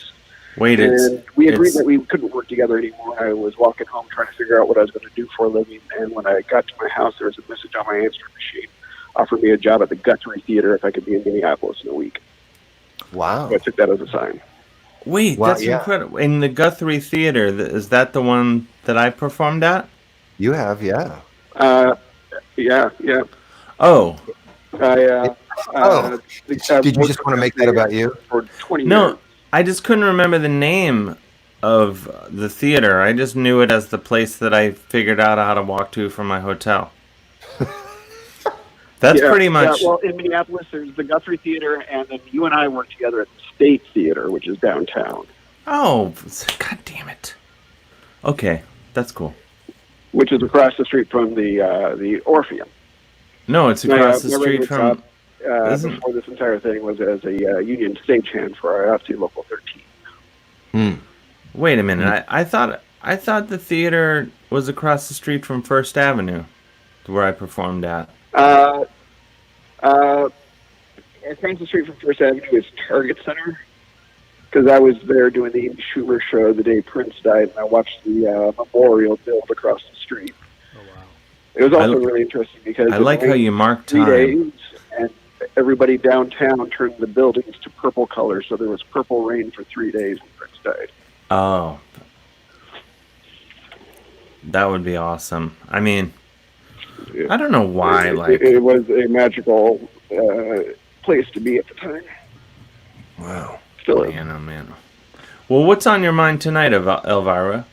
And we agreed that we couldn't work together anymore. I was walking home trying to figure out what I was going to do for a living. And when I got to my house, there was a message on my answering machine. Offered me a job at the Guthrie Theater if I could be in Minneapolis in a week. Wow. So I took that as a sign. Wait, that's incredible. In the Guthrie Theater, is that the one that I performed at? You have, yeah. Yeah. Oh. Did you just want to make that about you? For 20 years. No, I just couldn't remember the name of the theater. I just knew it as the place that I figured out how to walk to from my hotel. That's pretty much... Yeah, well, in Minneapolis, there's the Guthrie Theater, and then you and I work together at the State Theater, which is downtown. Oh, God damn it. Okay, that's cool. Which is across the street from the Orpheum. No, it's across the street from... Before this entire thing was as a union stagehand for our FC Local 13. Wait a minute. I thought the theater was across the street from First Avenue, where I performed at. Across the street from First Avenue is Target Center, because I was there doing the Amy Schumer show the day Prince died, and I watched the memorial build across the street. Oh wow! It was also really interesting because I like how you mark time. 3 days, and everybody downtown turned the buildings to purple color, so there was purple rain for 3 days when Prince died. Oh, that would be awesome. I mean, I don't know why. It was a magical place to be at the time. Wow. Still man, oh man. Well, what's on your mind tonight, Elvira?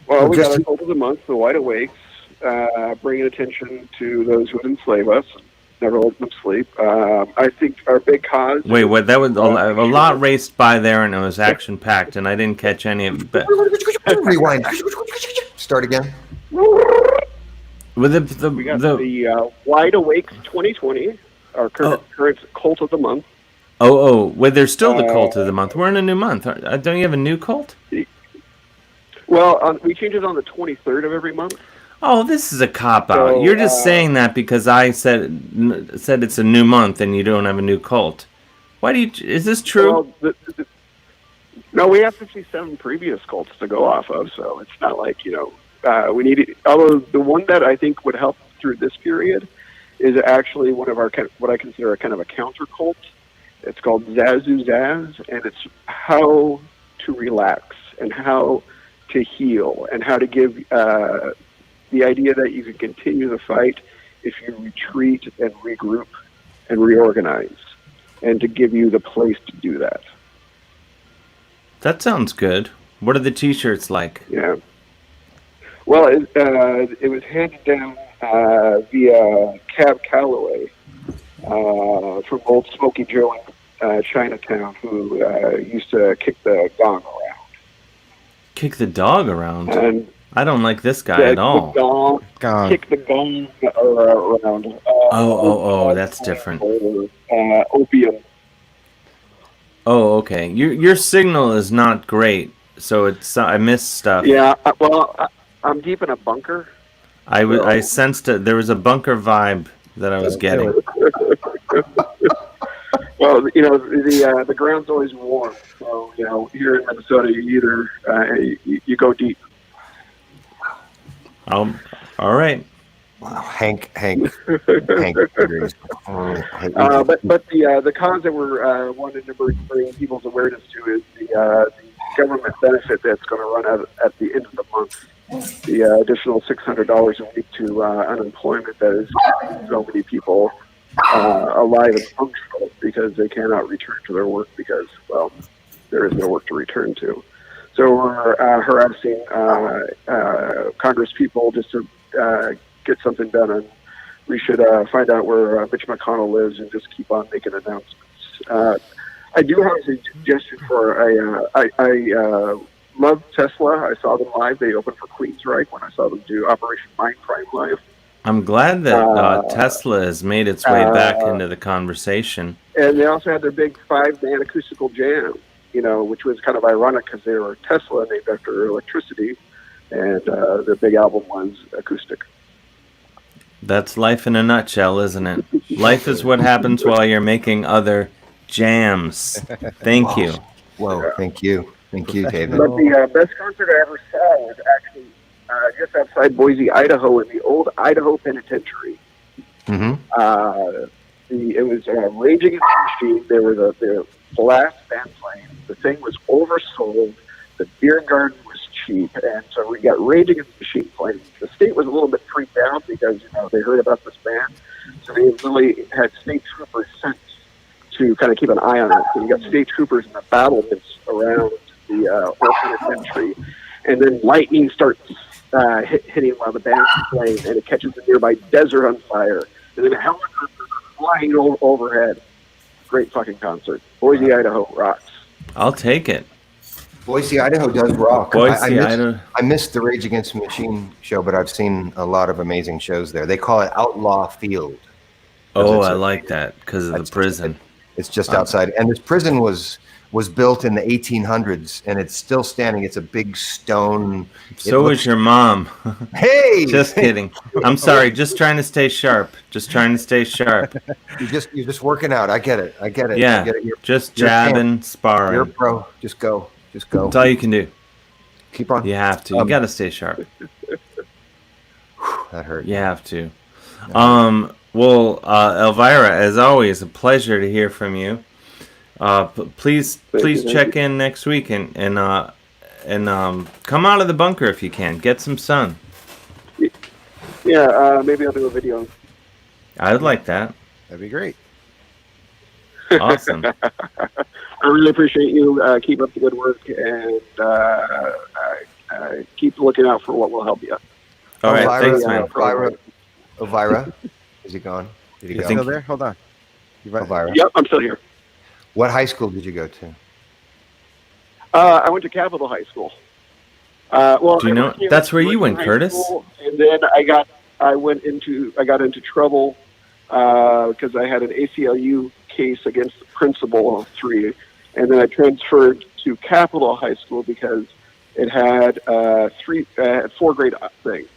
Well, we got our cult of the month, the Wide Awakes, bringing attention to those who would enslave us, never let them sleep. I think our big cause... Wait, that was a lot raced by there, and it was action-packed, and I didn't catch any of it. Rewind. Start again. With we got the Wide Awakes 2020, our current cult of the month. Well, there's still the cult of the month. We're in a new month. Don't you have a new cult? Well, we change it on the 23rd of every month. Oh, this is a cop-out. So, You're just saying that because I said it's a new month and you don't have a new cult. Why do you... Is this true? Well, no, we have 57 previous cults to go off of, so it's not like, we need it. Although the one that I think would help through this period is actually one of our, what I consider a kind of a counter cult. It's called Zazu Zaz, and it's how to relax and how to heal and how to give the idea that you can continue the fight if you retreat and regroup and reorganize, and to give you the place to do that. That sounds good. What are the T-shirts like? Yeah. Well, it was handed down via Cab Calloway from Old Smoky Joe in Chinatown, who used to kick the gong around. Kick the dog around? And I don't like this guy at all. Kick the gong around. That's different. Opium. Oh, okay. Your signal is not great, so I missed stuff. Yeah, well, I'm deep in a bunker. I sensed there was a bunker vibe that I was getting. Well, the ground's always warm, so here in Minnesota, you either you go deep. All right. Wow, Hank. But the cause that we're wanting to bring people's awareness to is the government benefit that's going to run out at the end of the month. The additional $600 a week to unemployment that is giving so many people alive and functional because they cannot return to their work because, well, there is no work to return to. So we're harassing Congress people just to get something done, and we should find out where Mitch McConnell lives and just keep on making announcements. I do have a suggestion for I love Tesla. I saw them live. They opened for Queensryche when I saw them do Operation Mindcrime live. I'm glad that Tesla has made its way back into the conversation. And they also had their big 5-man acoustical jam, which was kind of ironic because they were Tesla named after electricity, and their big album was acoustic. That's life in a nutshell, isn't it? Life is what happens while you're making other jams. Thank you. Whoa, thank you. Thank you, David. But the best concert I ever saw was actually just outside Boise, Idaho, in the old Idaho Penitentiary. Mm-hmm. It was Rage Against the Machine. There were the last band playing. The thing was oversold. The beer garden was cheap, and so we got Rage Against the Machine playing. The state was a little bit freaked out because they heard about this band, so they really had state troopers sent to kind of keep an eye on it. So you got state troopers in the battlements around the old penitentiary, and then lightning starts hitting while the band's playing, and it catches the nearby desert on fire, and then a helicopter flying overhead. Great fucking concert. Boise, Idaho rocks. I'll take it. Boise, Idaho does rock. Idaho. I missed the Rage Against the Machine show, but I've seen a lot of amazing shows there. They call it Outlaw Field. Oh, I like that because of the prison. It's just outside. And this prison was built in the 1800s, and it's still standing. It's a big stone. So is your mom. Hey! Just kidding. I'm sorry. Just trying to stay sharp. You're just working out. I get it. Yeah. I get it. Just jabbing, sparring. You're a pro. Just go. That's all you can do. Keep on. You have to. You got to stay sharp. That hurt. You have to. Well, Elvira, as always, a pleasure to hear from you. Please check in next week and come out of the bunker if you can. Get some sun. Yeah, maybe I'll do a video. I'd like that. That'd be great. Awesome. I really appreciate you. Keep up the good work, and keep looking out for what will help you. All right, thanks, man. Elvira, is he gone? Did he go? Still there? Hold on. Elvira. Yep, I'm still here. What high school did you go to? I went to Capitol High School. Well, do you know that's where you went, Curtis? School, and then I got into trouble because I had an ACLU case against the principal of 3, and then I transferred to Capitol High School because it had 4 great things: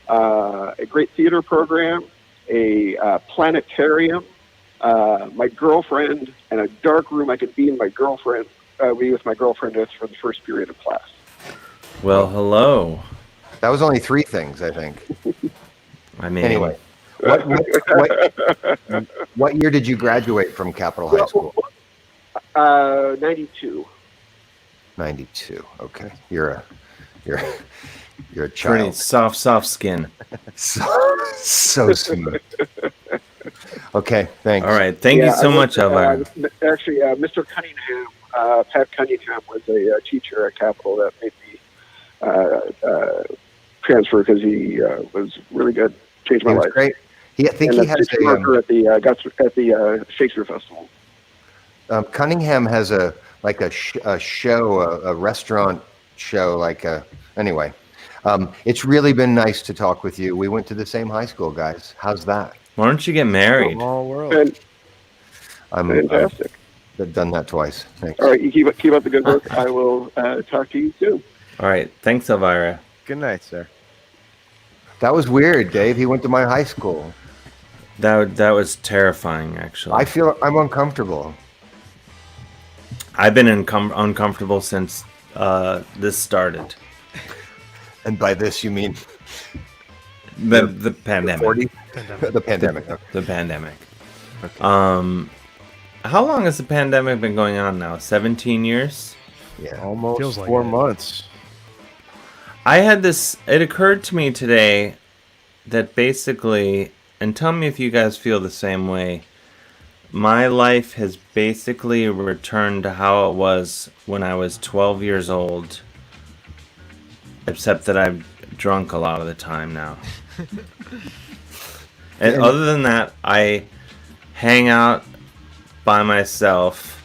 a great theater program, a planetarium, my girlfriend, and a dark room I could be with my girlfriend for the first period of class. Well, hello. That was only 3 things, I think. I mean, anyway, what year did you graduate from Capitol High School? 92. 92. Okay, you're a child. Pretty soft skin. so smooth. Okay, thanks. All right, thank you so much, Elvira. Actually, Mr. Cunningham, Pat Cunningham, was a teacher at Capitol that made me transfer because he was really good. Changed my life. Great. I think he has a marker at the Shakespeare Festival. Cunningham has a show, a restaurant show. Anyway, it's really been nice to talk with you. We went to the same high school, guys. How's that? Why don't you get married? Small world. Fantastic. I've done that twice. Thanks. All right, you keep up the good work. I will talk to you soon. All right, thanks, Elvira. Good night, sir. That was weird, Dave. He went to my high school. That was terrifying, actually. I feel I'm uncomfortable. I've been uncomfortable since this started. And by this, you mean the pandemic. The pandemic. The pandemic. Okay. How long has the pandemic been going on now? 17 years? Yeah, almost Feels like 4 it. months. I had this. It occurred to me today that basically, and tell me if you guys feel the same way. my life has basically returned to how it was when I was 12 years old, except that I'm drunk a lot of the time now. And other than that, I hang out by myself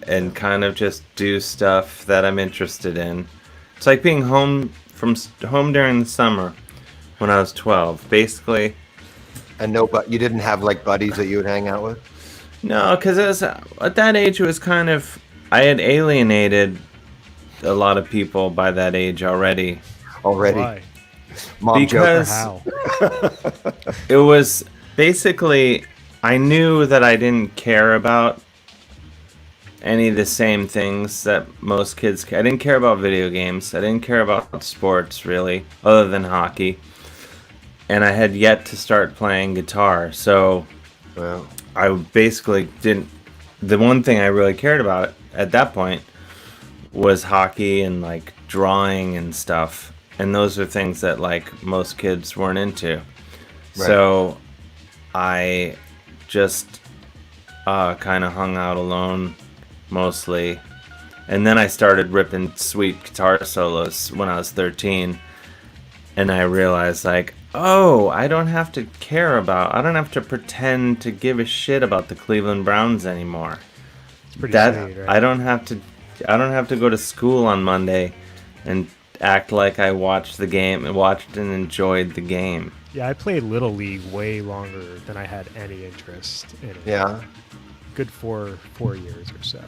and kind of just do stuff that I'm interested in. It's like being home during the summer when I was 12, basically. And you didn't have like buddies that you would hang out with? No, because at that age, it was kind of, I had alienated a lot of people by that age already. Why? Mom Because How? it was basically, I knew that I didn't care about any of the same things that most kids care. I didn't care about video games. I didn't care about sports, really, other than hockey. And I had yet to start playing guitar, so I basically didn't. The one thing I really cared about at that point was hockey and like drawing and stuff, and those are things that like most kids weren't into. Right. So I just kind of hung out alone mostly, and then I started ripping sweet guitar solos when I was 13, and I realized like, oh, I don't have to pretend to give a shit about the Cleveland Browns anymore. It's pretty sweet, right? I don't have to go to school on Monday and act like I watched the game and watched and enjoyed the game. Yeah, I played Little League way longer than I had any interest in it. Yeah. Good 4 years or so.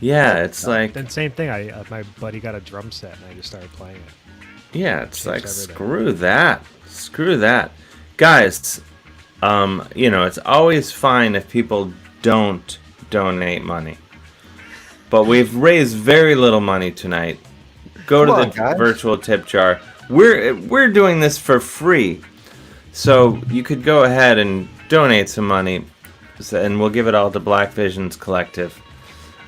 Yeah, it's like... Then same thing, my buddy got a drum set and I just started playing it. Yeah, it's like, everything. Screw that. Guys, it's always fine if people don't donate money. But we've raised very little money tonight. Go to the virtual tip jar. We're doing this for free. So you could go ahead and donate some money, and we'll give it all to Black Visions Collective.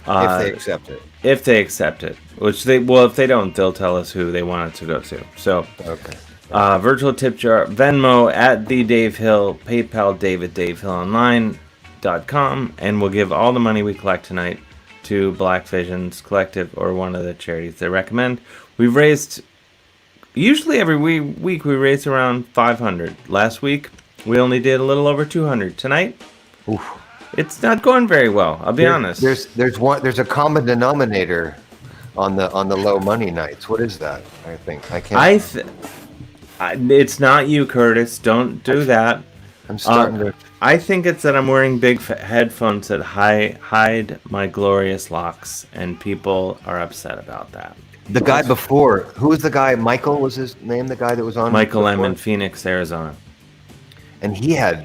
If they accept it. If they accept it. If they don't, they'll tell us who they want it to go to. So, okay. Virtual tip jar, Venmo at the Dave Hill, PayPal DavidDaveHillOnline.com, and we'll give all the money we collect tonight to Black Visions Collective or one of the charities they recommend. We've raised, usually every week we raise around 500. Last week we only did a little over 200. Tonight, it's not going very well. I'll be honest. There's a common denominator on the low money nights. What is that? I think I can't. It's not you, Curtis. Don't do that. I'm starting to. I think it's that I'm wearing big headphones that hide my glorious locks, and people are upset about that. The guy before, who was the guy? Michael was his name. The guy that was on. Michael M. in Phoenix, Arizona. And he had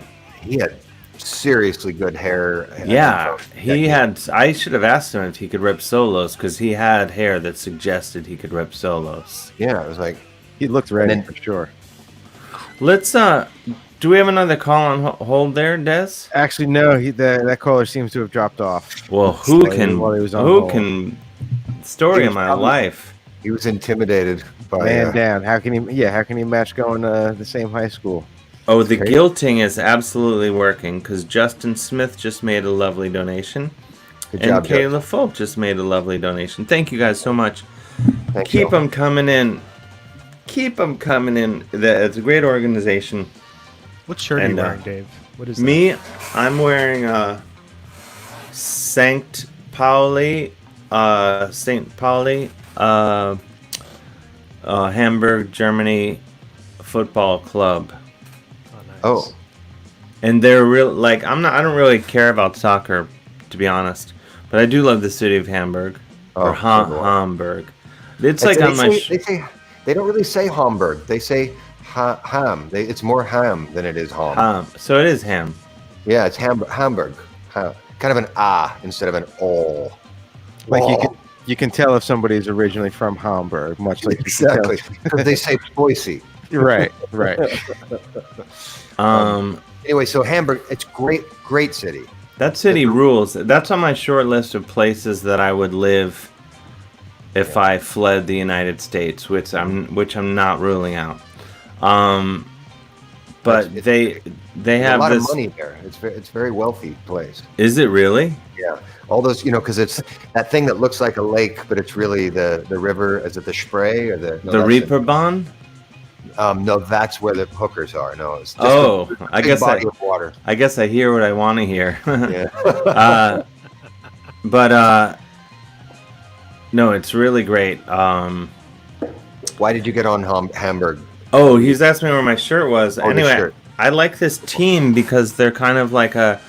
seriously good hair. Yeah, he had. I should have asked him if he could rip solos because he had hair that suggested he could rip solos. Yeah, it was like he looked ready for sure. Let's do we have another call on hold there, Des? Actually, no. That caller seems to have dropped off. Well, who can? Story of my life. He was intimidated by man down. How can he match going to the same high school? Oh, the guilting is absolutely working because Justin Smith just made a lovely donation. And Kayla Folk just made a lovely donation. Thank you guys so much. Keep them coming in. Keep them coming in. It's a great organization. What shirt are you wearing, Dave? What is me? That? I'm wearing St. Pauli, Hamburg, Germany football club. Oh, nice. And they're real. I don't really care about soccer, to be honest, but I do love the city of Hamburg or Hamburg. They don't really say Hamburg. They say ham. It's more ham than it is ham. So it is ham. Yeah, it's Hamburg. Kind of an ah instead of an oh. You can tell if somebody's originally from Hamburg, much like exactly because they say Boise. Right. Anyway, so Hamburg, it's great city. That city rules. That's on my short list of places that I would live if I fled the United States, which I'm not ruling out. But they There's have a lot this. of money there. It's very wealthy place. Is it really? Yeah, all those, because it's that thing that looks like a lake, but it's really the river. Is it the Spree or the Reeperbahn? No, that's where the hookers are. No, it's just I guess body of water. I guess I hear what I want to hear. Yeah. But no, it's really great. Why did you get on Hamburg? Oh, he's asked me where my shirt was. Oh, anyway, shirt. I like this team because they're kind of like a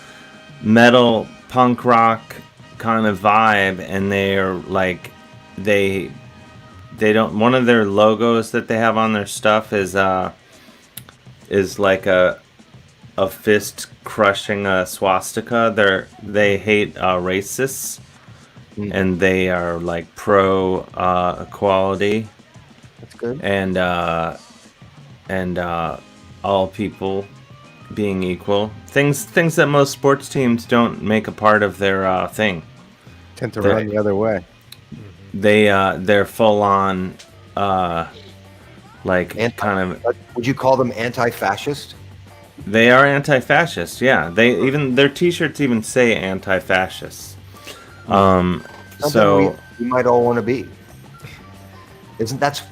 metal punk rock kind of vibe, and they're like they don't. One of their logos that they have on their stuff is like a fist crushing a swastika. They hate racists, and they are like pro equality. That's good. And all people being equal. Things that most sports teams don't make a part of their thing. Tend to run the other way. They're full on like kind of. Would you call them anti-fascist? They are anti-fascist. Yeah, their T-shirts even say anti-fascist. So we might all want to be.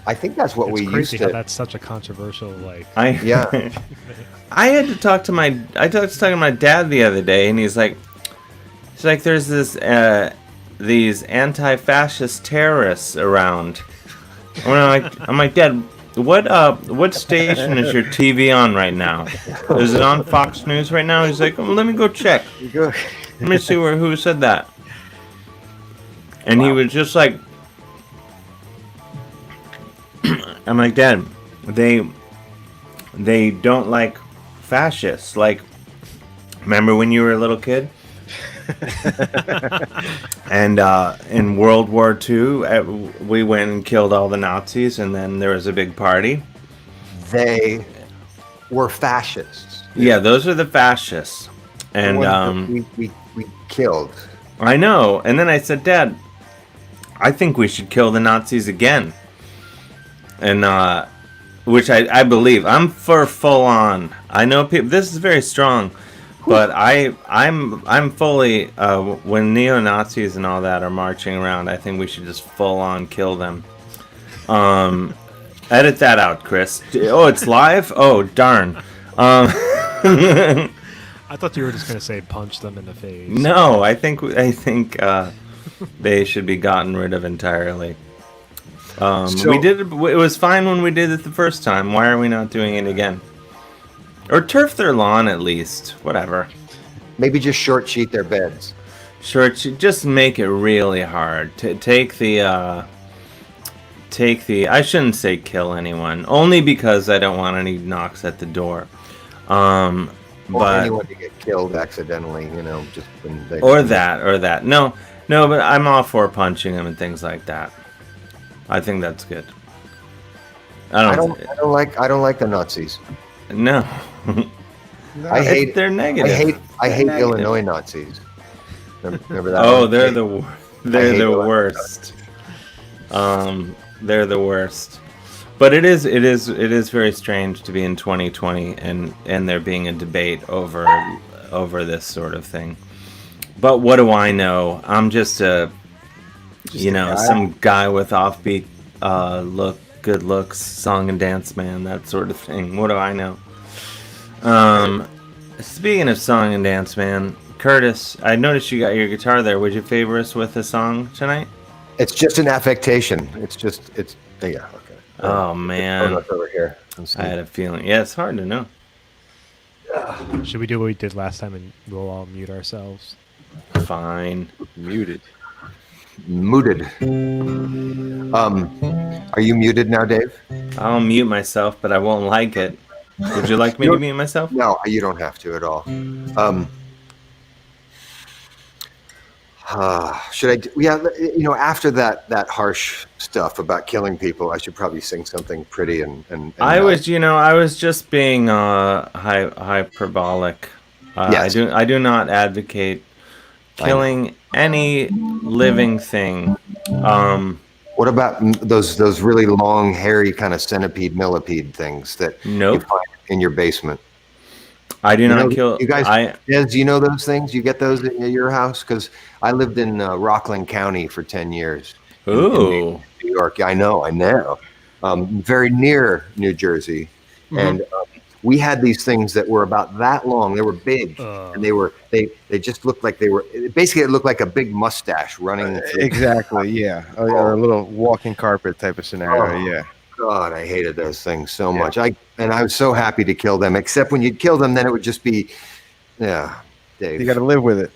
I think that's what we used to. That's such a controversial Yeah. I had to talk to I was talking to my dad the other day, and he's like, there's these anti-fascist terrorists around. And I'm like, Dad, what station is your TV on right now? Is it on Fox News right now? He's like, let me go check. Let me see who said that. And he was just like, I'm like, Dad, they don't like fascists. Like, remember when you were a little kid? And in World War II, we went and killed all the Nazis, and then there was a big party. They were fascists. Yeah, those are the fascists. And we killed. I know. And then I said, Dad, I think we should kill the Nazis again. And which I believe. I'm for full on. I know people. This is very strong, but I'm fully when neo-Nazis and all that are marching around, I think we should just full on kill them. Edit that out, Chris. Oh, it's live. Oh, darn. I thought you were just gonna say punch them in the face. No, I think they should be gotten rid of entirely. We did it. It was fine when we did it the first time. Why are we not doing it again? Or turf their lawn at least. Whatever. Maybe just short sheet their beds. Just make it really hard. Take the. I shouldn't say kill anyone, only because I don't want any knocks at the door. Or But anyone to get killed accidentally, just when they. or that. No, but I'm all for punching them and things like that. I think that's good. I don't like the Nazis. No. I hate. They're negative. I hate Illinois Nazis. Remember that? Oh, one? they're the worst. They're the worst. But it is very strange to be in 2020 and there being a debate over this sort of thing. But what do I know? I'm just some guy with offbeat good looks, song and dance man, that sort of thing. What do I know? Speaking of song and dance man, Curtis, I noticed you got your guitar there. Would you favor us with a song tonight? It's just an affectation. Yeah. Okay. Oh man, over here. I had a feeling. Yeah, it's hard to know. Should we do what we did last time and we'll all mute ourselves? Fine. Muted. Are you muted now, Dave? I'll mute myself, but I won't like it. Would you like me to mute myself? No, you don't have to at all. Should I? Yeah, after that harsh stuff about killing people, I should probably sing something pretty and I was just being hyperbolic. Yes. I do not advocate killing any living thing. What about those really long, hairy kind of centipede, millipede things that Nope. you find in your basement? I do You not know, kill. you guys, do you know those things? You get those at your house? Because I lived in Rockland County for 10 years in Ooh. New York. I know. Very near New Jersey. And we had these things that were about that long. They were big. And they just looked like they were, basically it looked like a big mustache running through. Exactly, yeah. Or a little walking carpet type of scenario, yeah. God, I hated those things so much. I was so happy to kill them, except when you'd kill them, then it would just be, Dave. You got to live with it.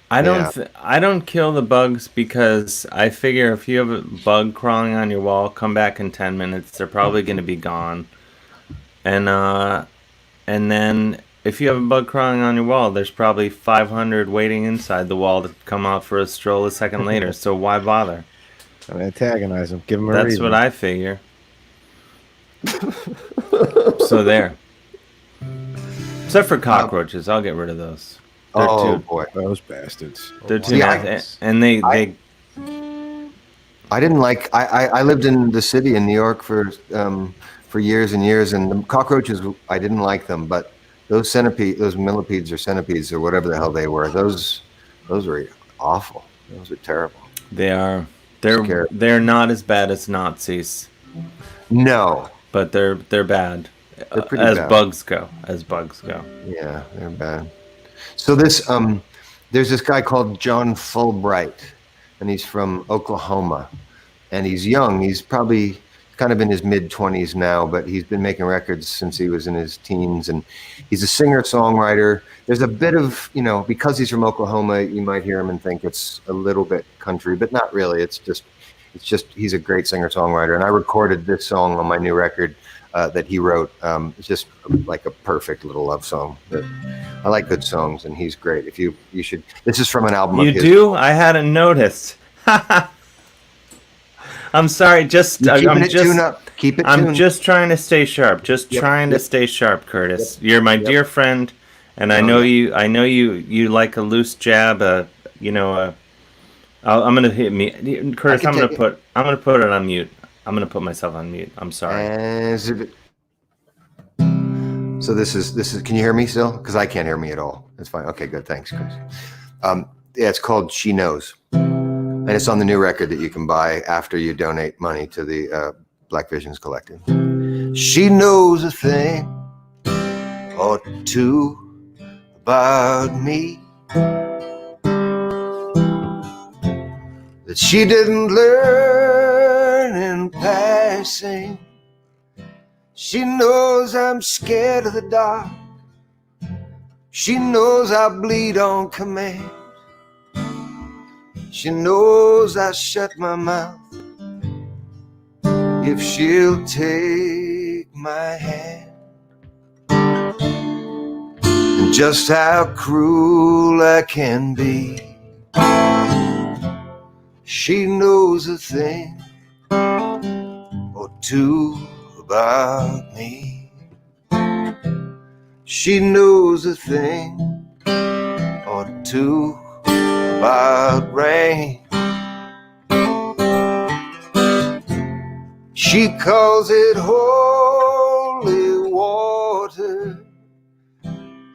I don't kill the bugs because I figure if you have a bug crawling on your wall, come back in 10 minutes, they're probably going to be gone. And then if you have a bug crawling on your wall, there's probably 500 waiting inside the wall to come out for a stroll a second later. So why bother? I antagonize them. Give them a That's reason. what I figure. So there. Except for cockroaches, I'll get rid of those. They're boy, those bastards! They're too nasty, and they. I didn't like. I lived in the city in New York for years and years, and the cockroaches. I didn't like them, but those millipedes or centipedes or whatever the hell they were, those were awful. Those are terrible. They are. They're not as bad as Nazis. No. But they're bad. They're pretty as bad. bugs go. Yeah, they're bad. So there's this guy called John Fulbright, and he's from Oklahoma, and he's young. He's probably kind of in his mid-20s now, but he's been making records since he was in his teens, and he's a singer-songwriter. There's a bit of, because he's from Oklahoma, you might hear him and think it's a little bit country, but not really. It's just he's a great singer-songwriter, and I recorded this song on my new record that he wrote. It's just like a perfect little love song. I like good songs, and he's great. If you should, this is from an album of his. You do? I hadn't noticed. I'm sorry. I'm just trying to stay sharp. Trying to stay sharp, Curtis. You're my dear friend, and I know you like a loose jab. I'm gonna hit me, Curtis. I'm gonna put it on mute. I'm gonna put myself on mute. I'm sorry. So this is. Can you hear me still? Because I can't hear me at all. It's fine. Okay, good. Thanks, Chris. It's called "She Knows," and it's on the new record that you can buy after you donate money to the Black Visions Collective. She knows a thing or two about me that she didn't learn in passing. She knows I'm scared of the dark. She knows I bleed on command. She knows I shut my mouth if she'll take my hand. And just how cruel I can be, she knows a thing or two about me. She knows a thing or two about rain. She calls it holy water.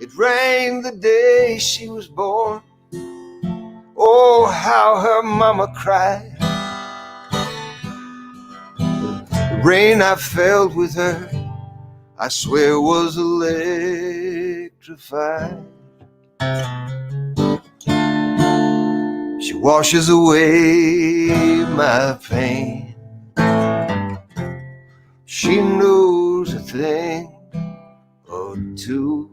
It rained the day she was born. Oh, how her mama cried. The rain I felt with her, I swear, was electrified. She washes away my pain. She knows a thing or two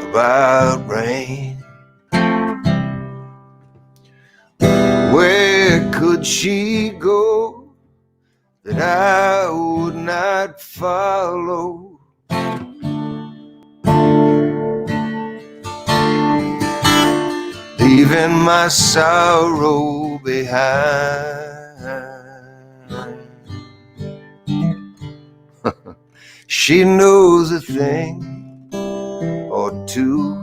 about rain. Where could she go that I would not follow? Leaving my sorrow behind. She knows a thing or two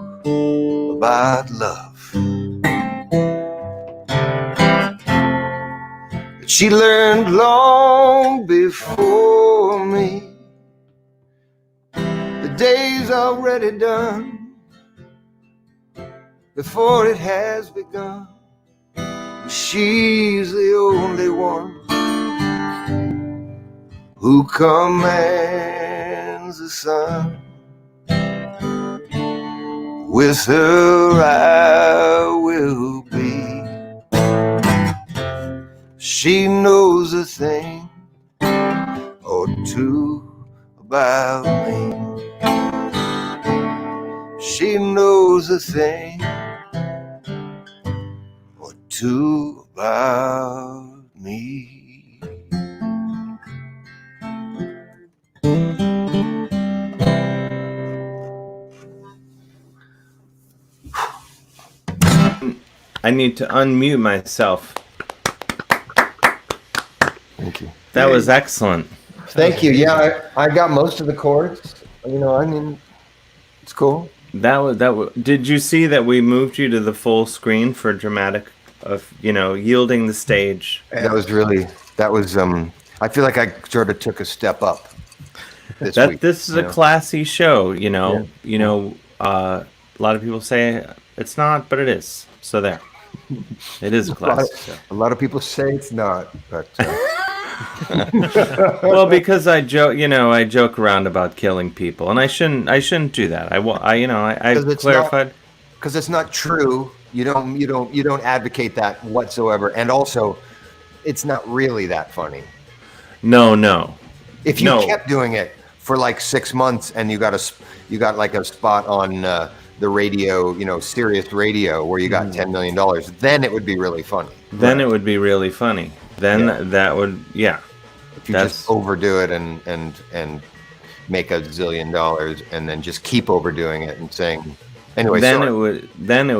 about love. She learned long before me. The day's already done. before it has begun. She's the only one who commands the sun. With her I will be. She knows a thing or two about me. She knows a thing or two about me. I need to unmute myself. Thank you. That was excellent. Thank you. Yeah, I got most of the chords. You know, I mean, it's cool. That was. Did you see that we moved you to the full screen for dramatic of yielding the stage? That was. I feel like I sort of took a step up this week. This is a classy show. A lot of people say it's not, but it is. So there. It is a classic show. A lot of people say it's not, but well, because I joke around about killing people, and I shouldn't do that. I clarified because it's not true. You don't advocate that whatsoever, and also, it's not really that funny. No. If you kept doing it for like 6 months and you got like a spot on the radio, Sirius Radio, where you got $10 million, then it would be really funny. Then it would be really funny. Then that would, yeah. If you just overdo it and make $1 zillion and then just keep overdoing it and saying, anyway. Then it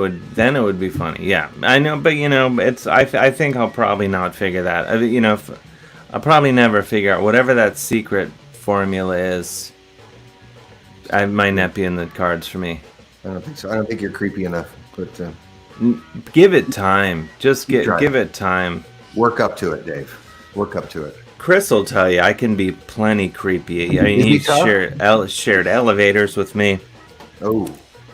would be funny. Yeah, I know, but it's. I think I'll probably not figure that. I'll probably never figure out whatever that secret formula is. I might not be in the cards for me. I don't think so. I don't think you're creepy enough. But give it time. Just give it time. Work up to it, Dave. Work up to it. Chris will tell you I can be plenty creepy. I mean, he shared elevators with me. Oh.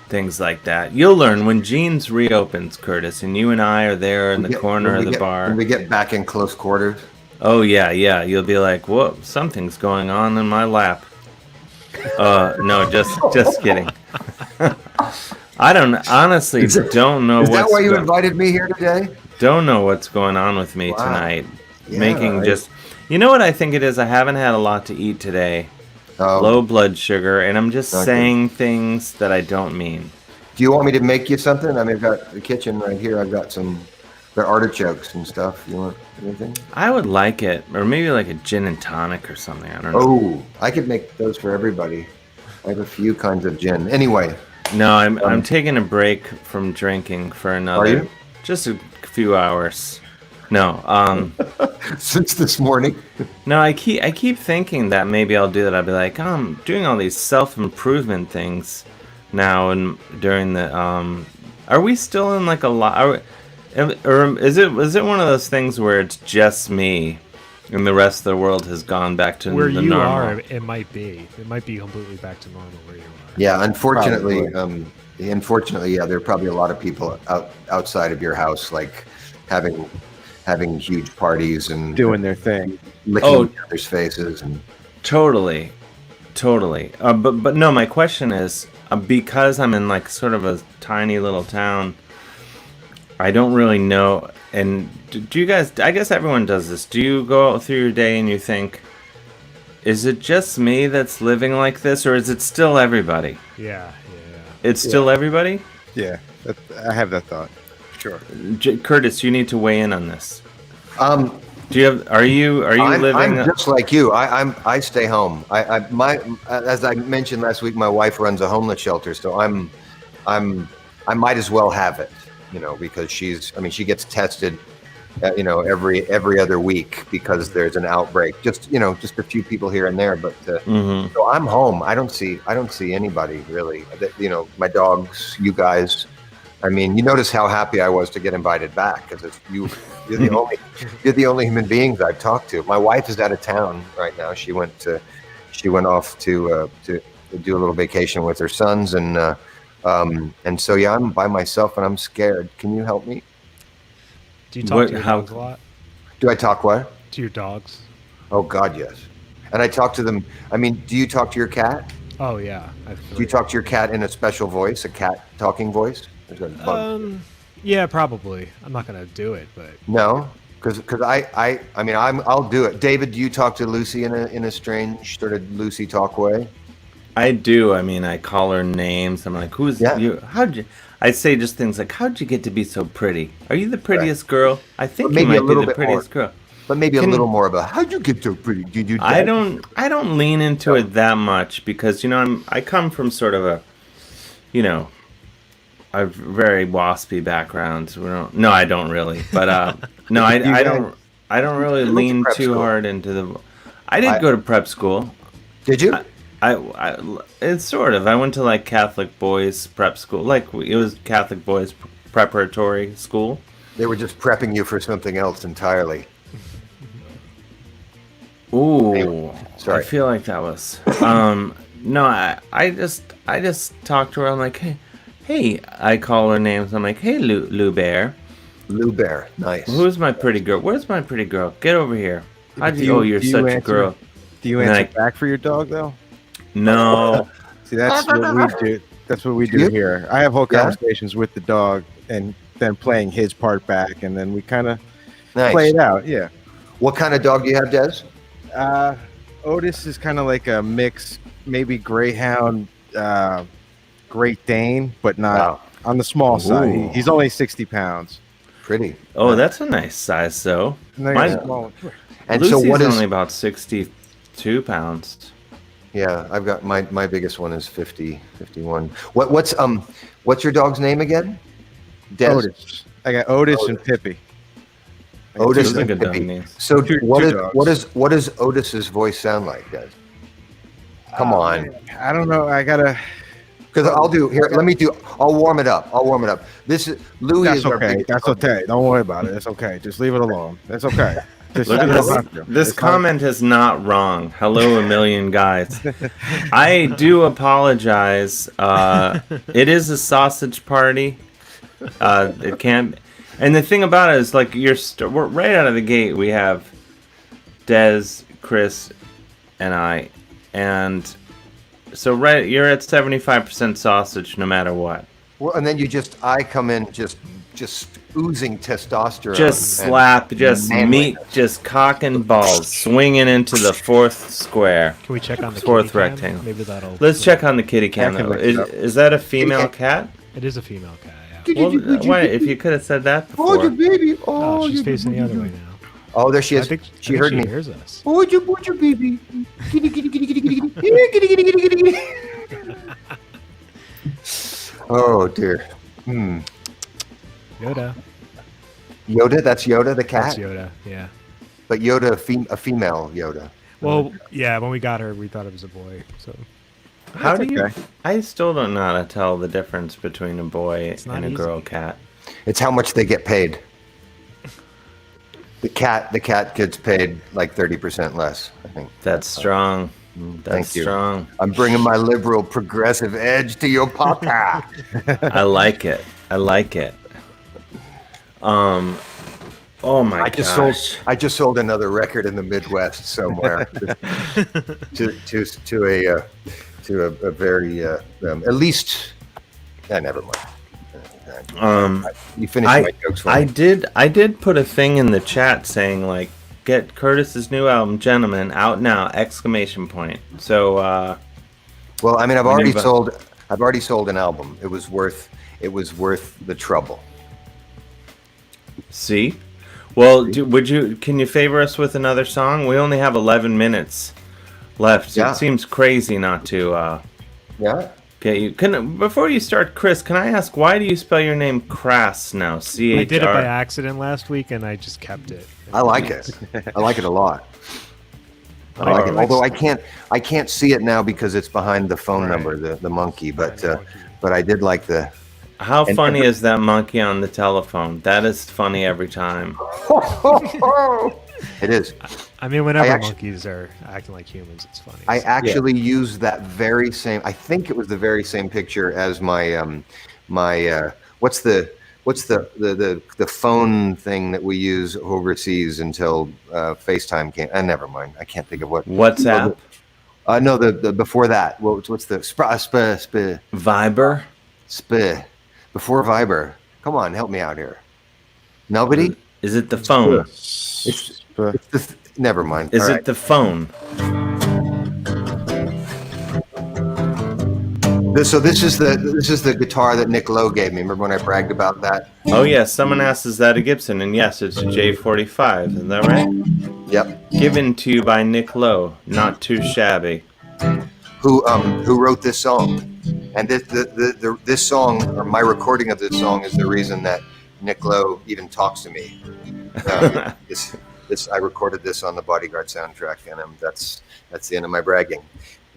Things like that. You'll learn when Jeans reopens, Curtis, and you and I are there in the corner of the bar. When we get back in close quarters. Oh, yeah. You'll be like, whoa, something's going on in my lap. No, just kidding. I don't know what's... Is that why you invited me here today? Don't know what's going on with me tonight. Yeah, You know what I think it is? I haven't had a lot to eat today. Low blood sugar, and I'm just saying things that I don't mean. Do you want me to make you something? I mean, I've got the kitchen right here. I've got the artichokes and stuff. You want anything? I would like it, or maybe like a gin and tonic or something. I don't know. Oh, I could make those for everybody. I have a few kinds of gin. Anyway. No, I'm taking a break from drinking for another. Are you? Just a few hours. No, since this morning. No, I keep thinking that maybe I'll do that. I'll be like, I'm doing all these self-improvement things now, and during the are we still in like a lot? Or is it one of those things where it's just me, and the rest of the world has gone back to where the you normal? are? It might be completely back to normal where you are. Yeah, unfortunately, yeah, there are probably a lot of people outside of your house, like having huge parties and doing their thing, licking each other's faces, and totally. But no, my question is, because I'm in like sort of a tiny little town, I don't really know. And do you guys? I guess everyone does this. Do you go out through your day and you think, is it just me that's living like this, or is it still everybody? Yeah. It's still everybody? Yeah, I have that thought. Sure. Curtis, you need to weigh in on this. Do you have? Are you living? I'm just like you. I stay home. As I mentioned last week, my wife runs a homeless shelter, so I might as well have it, because she gets tested, every other week because there's an outbreak. Just a few people here and there, but so I'm home. I don't see anybody really. My dogs, you guys. I mean, you notice how happy I was to get invited back, because you're the only human beings I've talked to. My wife is out of town right now. She went off to do a little vacation with her sons, and And so yeah, I'm by myself and I'm scared. Can you help me? Do you talk to your dogs a lot? Do I talk what? To your dogs? Oh God, yes. And I talk to them. I mean, do you talk to your cat? Oh yeah. Do you talk to your cat in a special voice, a cat talking voice? Yeah, probably. I'm not gonna do it, but no, because I'll do it. David, do you talk to Lucy in a strange sort of Lucy talk way? I do. I mean, I call her names. I'm like, "Who's you? How'd you?" I say just things like, "How'd you get to be so pretty? Are you the prettiest girl? I think you might be the prettiest girl." But maybe a little more about how'd you get so pretty? Did you? I don't lean into it that much because I come from sort of a a very waspy background. No, I don't really. But no, I don't really lean too hard into the. I did go to prep school. Did you? It's sort of. I went to like Catholic boys prep school. Like it was Catholic boys preparatory school. They were just prepping you for something else entirely. Ooh, anyway, sorry. I feel like that was. No, I just talked to her. I'm like, hey. I call her names. I'm like, hey, Lou Bear. Lou Bear, nice. Who's my pretty girl? Where's my pretty girl? Get over here. You're such a girl. Do you answer back for your dog though? No. See, that's what we do. That's what we do here. I have whole conversations with the dog, and then playing his part back, and then we kind of play it out. Yeah. What kind of dog do you have, Des? Otis is kind of like a mix, maybe Greyhound, Great Dane, but not on the small side. He's only 60 pounds. Pretty. Oh, that's a nice size, though. And Lucy's so what is only about 62 pounds. Yeah, I've got my biggest one is 51. What's your dog's name again? Des? Otis. I got Otis and Pippi. Otis and Pippi. So what does Otis's voice sound like, Des? Come on. I don't know. I gotta. Because I'll warm it up. This is Louis. That's okay. That's okay. Don't worry about it. It's okay. Just leave it alone. It's okay. Look at this comment is not wrong. Hello, a million guys. I do apologize. It is a sausage party. It can't. And the thing about it is, like, we're right out of the gate. We have Des, Chris, and I, and so you're at 75% sausage no matter what. Well, and then I come in just oozing testosterone. Just slap, just meat, just cock and balls, swinging into the fourth square. Can we check on the fourth kitty cam? rectangle? Maybe that'll. Let's check on the kitty cam. Though. Is that a female cat? It is a female cat. Yeah. Well, why? If you could have said that before. Oh, your baby. Oh, she's facing the other way now. Oh, there she is. She heard me. She hears us. Oh, your baby. Oh dear. Yoda. Yoda, that's Yoda the cat? That's Yoda, yeah. But Yoda, a female Yoda. Well, yeah, when we got her, we thought it was a boy, so. How do you... I still don't know how to tell the difference between a boy and a girl cat. It's how much they get paid. The cat gets paid like 30% less, I think. That's strong. That's strong. I'm bringing my liberal progressive edge to your podcast. I like it. Oh my gosh. I just sold another record in the Midwest somewhere to a very at least never mind. You finished my jokes for me. I did put a thing in the chat saying like get Curtis's new album Gentlemen out now ! So well, I mean I've already sold an album. It was worth the trouble. See? Well, can you favor us with another song? We only have 11 minutes left. So It seems crazy not to get you. Before you start, Chris, can I ask why do you spell your name Crass now? C-H-R? I did it by accident last week and I just kept it. I like it. I like it a lot. I like it. Although I can't see it now because it's behind the phone number, the monkey, but I did like the. How funny is that monkey on the telephone? That is funny every time. It is. I mean, whenever monkeys are acting like humans, it's funny. I actually used that very same. I think it was the very same picture as my what's the phone thing that we use overseas until FaceTime came. Never mind. I can't think of what. WhatsApp. No, the before that. What's the Viber? Before Viber. Come on, help me out here. Nobody? Is it the phone? It's the never mind. Is it the phone? This is the guitar that Nick Lowe gave me. Remember when I bragged about that? Oh yes, someone asked, is that a Gibson? And yes, it's a J45. Is that right? Yep. Given to you by Nick Lowe. Not too shabby. Who wrote this song? And this song, or my recording of this song, is the reason that Nick Lowe even talks to me. I recorded this on the Bodyguard soundtrack, and that's the end of my bragging.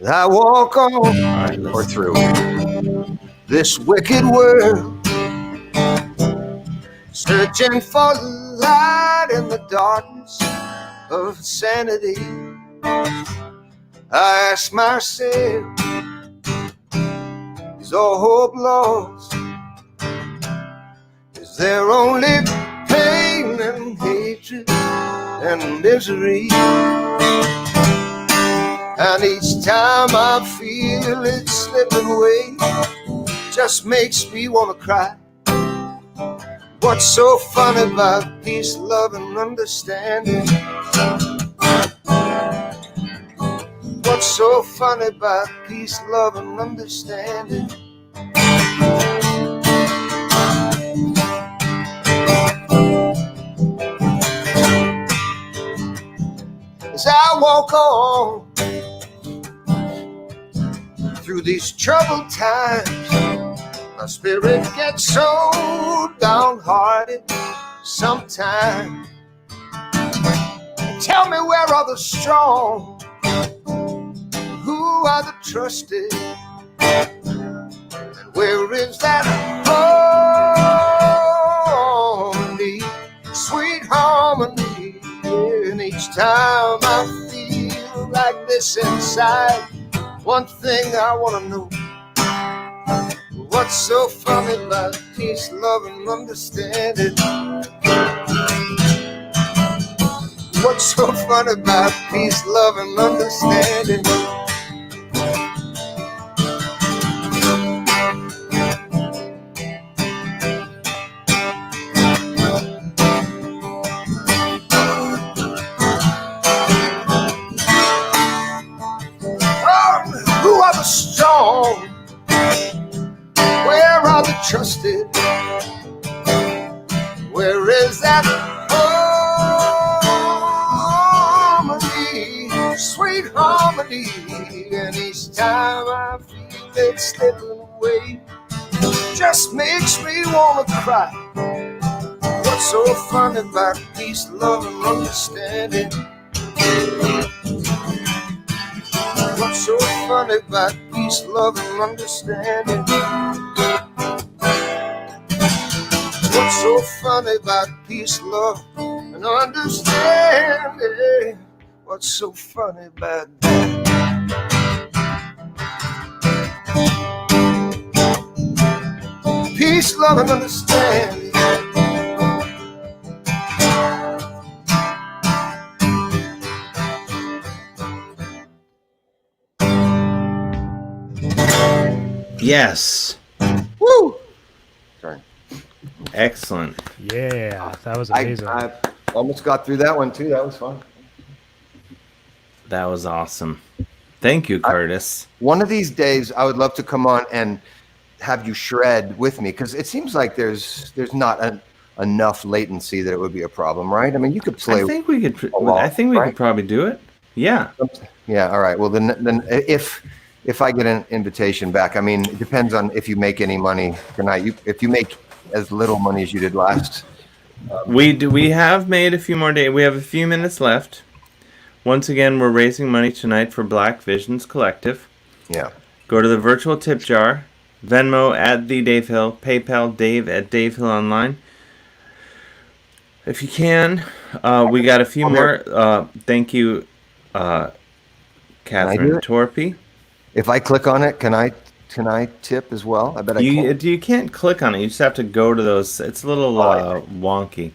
I walk on or through this wicked world, searching for light in the darkness of sanity. I ask myself, is all hope lost? Is there only pain and hatred and misery? And each time I feel it slipping away, just makes me want to cry. What's so funny about peace, love, and understanding? What's so funny about peace, love, and understanding? As I walk on through these troubled times, my spirit gets so downhearted sometimes. Tell me, where are the strong? Who are the trusted? And where is that harmony, sweet harmony? And each time I feel like this inside, one thing I want to know: what's so funny about peace, love, and understanding? What's so funny about peace, love, and understanding? Who are the strong? Where are the trusted? Where is that harmony, sweet harmony? And each time I feel it slipping away, just makes me want to cry. What's so funny about peace, love, and understanding? What's so funny about peace, love, and understanding? What's so funny about peace, love, and understanding? What's so funny about that? Peace, love, and understanding. Yes. Woo! Sorry. Excellent. Yeah, that was amazing. I almost got through that one too. That was fun. That was awesome. Thank you, Curtis. One of these days, I would love to come on and have you shred with me, because it seems like there's not enough latency that it would be a problem, right? I mean, you could play. I think we could. Could probably do it. Yeah. Yeah. All right. Well, then if I get an invitation back, I mean, it depends on if you make any money tonight. If you make as little money as you did last. We have made a few more days. We have a few minutes left. Once again, we're raising money tonight for Black Visions Collective. Yeah. Go to the virtual tip jar, Venmo at the Dave Hill, PayPal Dave at Dave Hill Online. If you can, We got a few One more. more. Thank you, Catherine Torpy. If I click on it, can I tip as well? I bet I can. You can't click on it. You just have to go to those. It's a little wonky.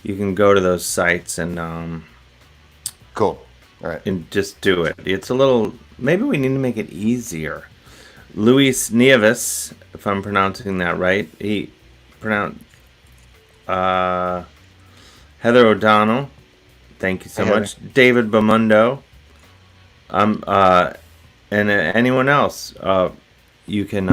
You can go to those sites and cool. All right. And just do it. It's a little. Maybe we need to make it easier. Luis Nieves, if I'm pronouncing that right, he pronounced Heather O'Donnell. Thank you so much. David Bamundo. And anyone else, you can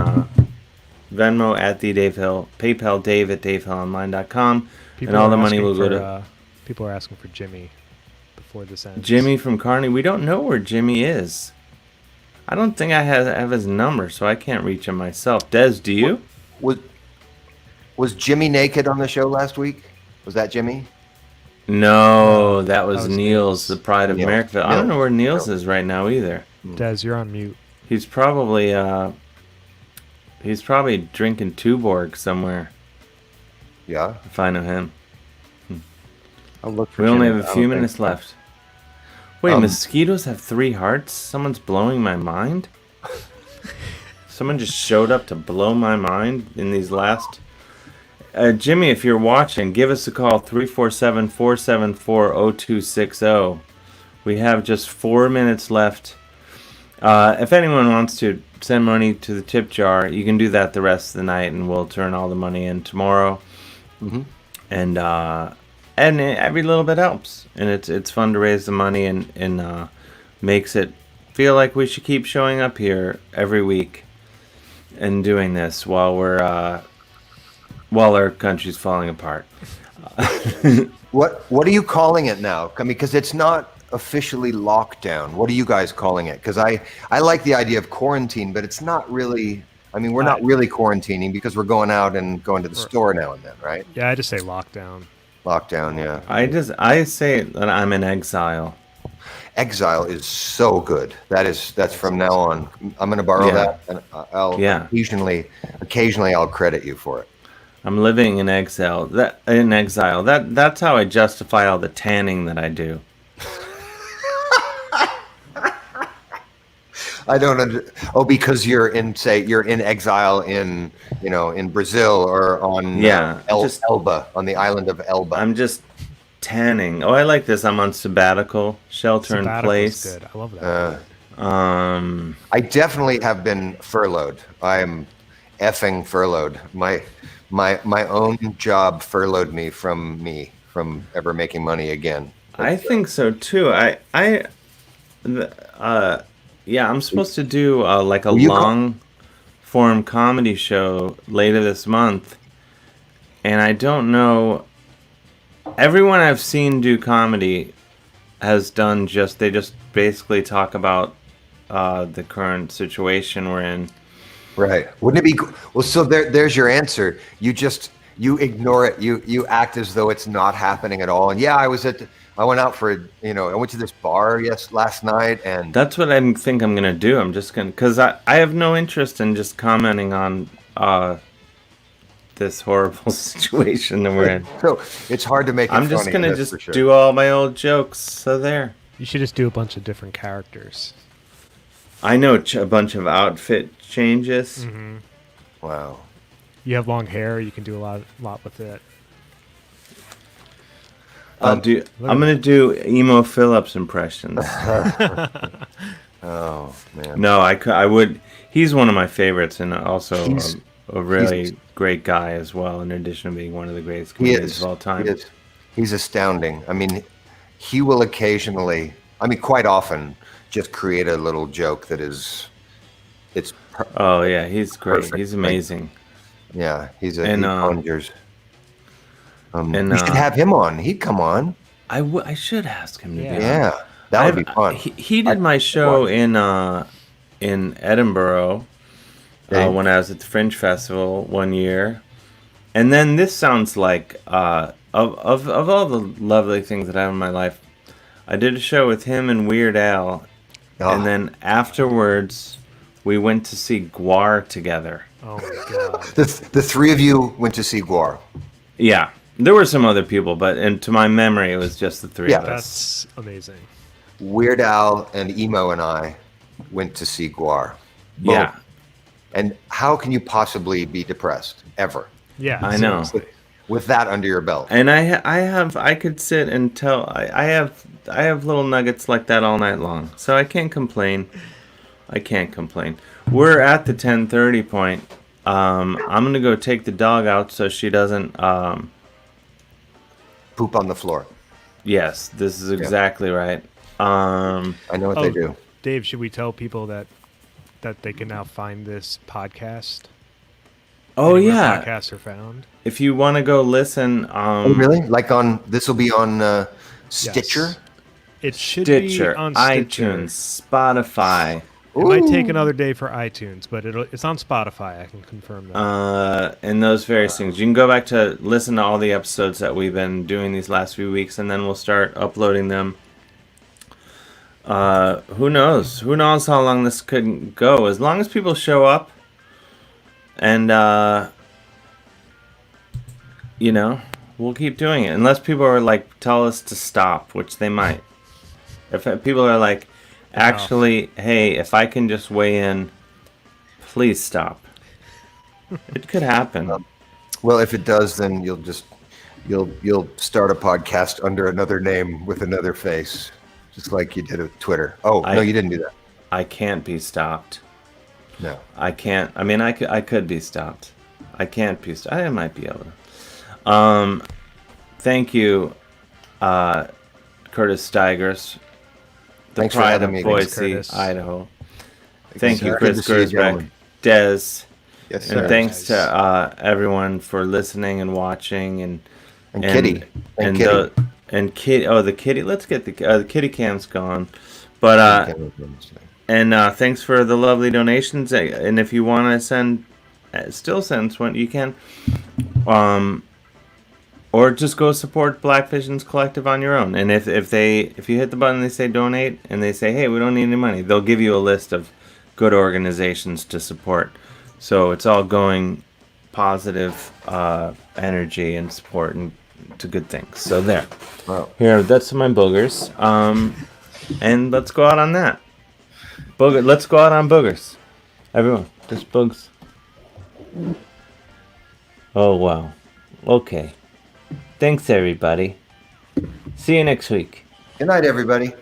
Venmo at the Dave Hill, PayPal Dave at DaveHillOnline.com, and all the money will go to. People are asking for Jimmy before this ends. Jimmy from Kearney. We don't know where Jimmy is. I don't think I have his number, so I can't reach him myself. Des, do you? Was Jimmy naked on the show last week? Was that Jimmy? No, that was Niels, the Pride of America. I don't know where Niels No. is right now either. Des, you're on mute. He's probably drinking Tuborg somewhere. Yeah. If I know him. I'll look for We only Jimmy. have a I few don't minutes think so. left. Wait, mosquitoes have 3 hearts? Someone's blowing my mind? Someone just showed up to blow my mind in these last... Jimmy, if you're watching, give us a call, 347-474-0260. We have just 4 minutes left. If anyone wants to send money to the tip jar, you can do that the rest of the night, and we'll turn all the money in tomorrow. Mm-hmm. And every little bit helps, and it's fun to raise the money, and makes it feel like we should keep showing up here every week and doing this while our country's falling apart. What are you calling it now? I mean, because it's not officially lockdown. What are you guys calling it? Because I like the idea of quarantine, but it's not really. I mean, we're not really quarantining because we're going out and going to the store now and then, right? Yeah, I just say lockdown. Lockdown, yeah. I say that I'm in exile. Exile is so good. That's from now on. I'm going to borrow that, and I'll occasionally I'll credit you for it. I'm living in exile. That's how I justify all the tanning that I do. I don't because you're in exile in Brazil or on Elba, on the island of Elba. I'm just tanning. Oh, I like this. I'm on sabbatical, shelter in place. Good. I love that. I definitely have been furloughed. I am effing furloughed. My own job furloughed me from ever making money again. I think so too. I'm supposed to do like a long form comedy show later this month, and I don't know. Everyone I've seen do comedy has done they just basically talk about the current situation we're in. Right. Wouldn't it be well? So there's your answer. You ignore it. You act as though it's not happening at all. And I went out for I went to this bar last night, and that's what I think I'm gonna do. I'm just gonna because I have no interest in just commenting on this horrible situation that we're in. So it's hard to make it I'm just funny, gonna just do all my old jokes. So there. You should just do a bunch of different characters. I know a bunch of outfit changes. Mm-hmm. Wow. You have long hair. You can do a lot with it. I'm gonna do Emo Phillips impressions. Oh man. No, I would. He's one of my favorites, and also a really great guy as well. In addition to being one of the greatest comedians of all time, he's astounding. I mean, he will occasionally, quite often, just create a little joke that is. He's great. Perfect. He's amazing. Yeah, he conjures. And we should have him on. He'd come on. I should ask him to be on. Yeah, that would be fun. He did my show in Edinburgh when I was at the Fringe Festival one year, and then this sounds like of all the lovely things that I have in my life, I did a show with him and Weird Al, and then afterwards we went to see Gwar together. Oh my god! The three of you went to see Gwar. Yeah. There were some other people, but to my memory, it was just the three of us. That's amazing. Weird Al and Emo and I went to see Guar. Boom. Yeah. And how can you possibly be depressed ever? Yeah, I know. With that under your belt. And I could sit and tell. I have little nuggets like that all night long, so I can't complain. We're at the 10:30 point. I'm gonna go take the dog out so she doesn't poop on the floor. Yes, this is exactly right. I know what they do. Dave, should we tell people that they can now find this podcast? Oh, Anywhere yeah. podcasts are found. If you want to go listen, oh, really? Like this will be on Stitcher. Yes. It should be on Stitcher. iTunes, Spotify. It might take another day for iTunes, but it's on Spotify. I can confirm that. And those various things. You can go back to listen to all the episodes that we've been doing these last few weeks, and then we'll start uploading them. Who knows? Who knows how long this could go? As long as people show up, and we'll keep doing it. Unless people are like tell us to stop, which they might. If people are like, actually, hey, if I can just weigh in, please stop. It could happen. Well, if it does, then you'll start a podcast under another name with another face, just like you did with Twitter. Oh, no, you didn't do that. I can't be stopped. No, I can't. I mean, I could be stopped. I can't be stopped. I might be able to. Thank you, Curtis Stigers. The Thanks for pride having of me. Boise, Thanks, Idaho. Thank you, Good Chris to see you, Gersbeck, gentlemen. Des, Yes, and sir. thanks to everyone for listening and watching and Kitty. and Kitty. and Kitty. Oh, the Kitty. Let's get the Kitty cam's gone. But and thanks for the lovely donations. And if you want to send, still send one, you can. Or just go support Black Visions Collective on your own. And if you hit the button, they say donate, and they say, hey, we don't need any money, they'll give you a list of good organizations to support. So it's all going positive energy and support and to good things. So there. Wow. Here, that's my boogers. And let's go out on that. Let's go out on boogers. Everyone, just boogs. Oh, wow. Okay. Thanks, everybody. See you next week. Good night, everybody.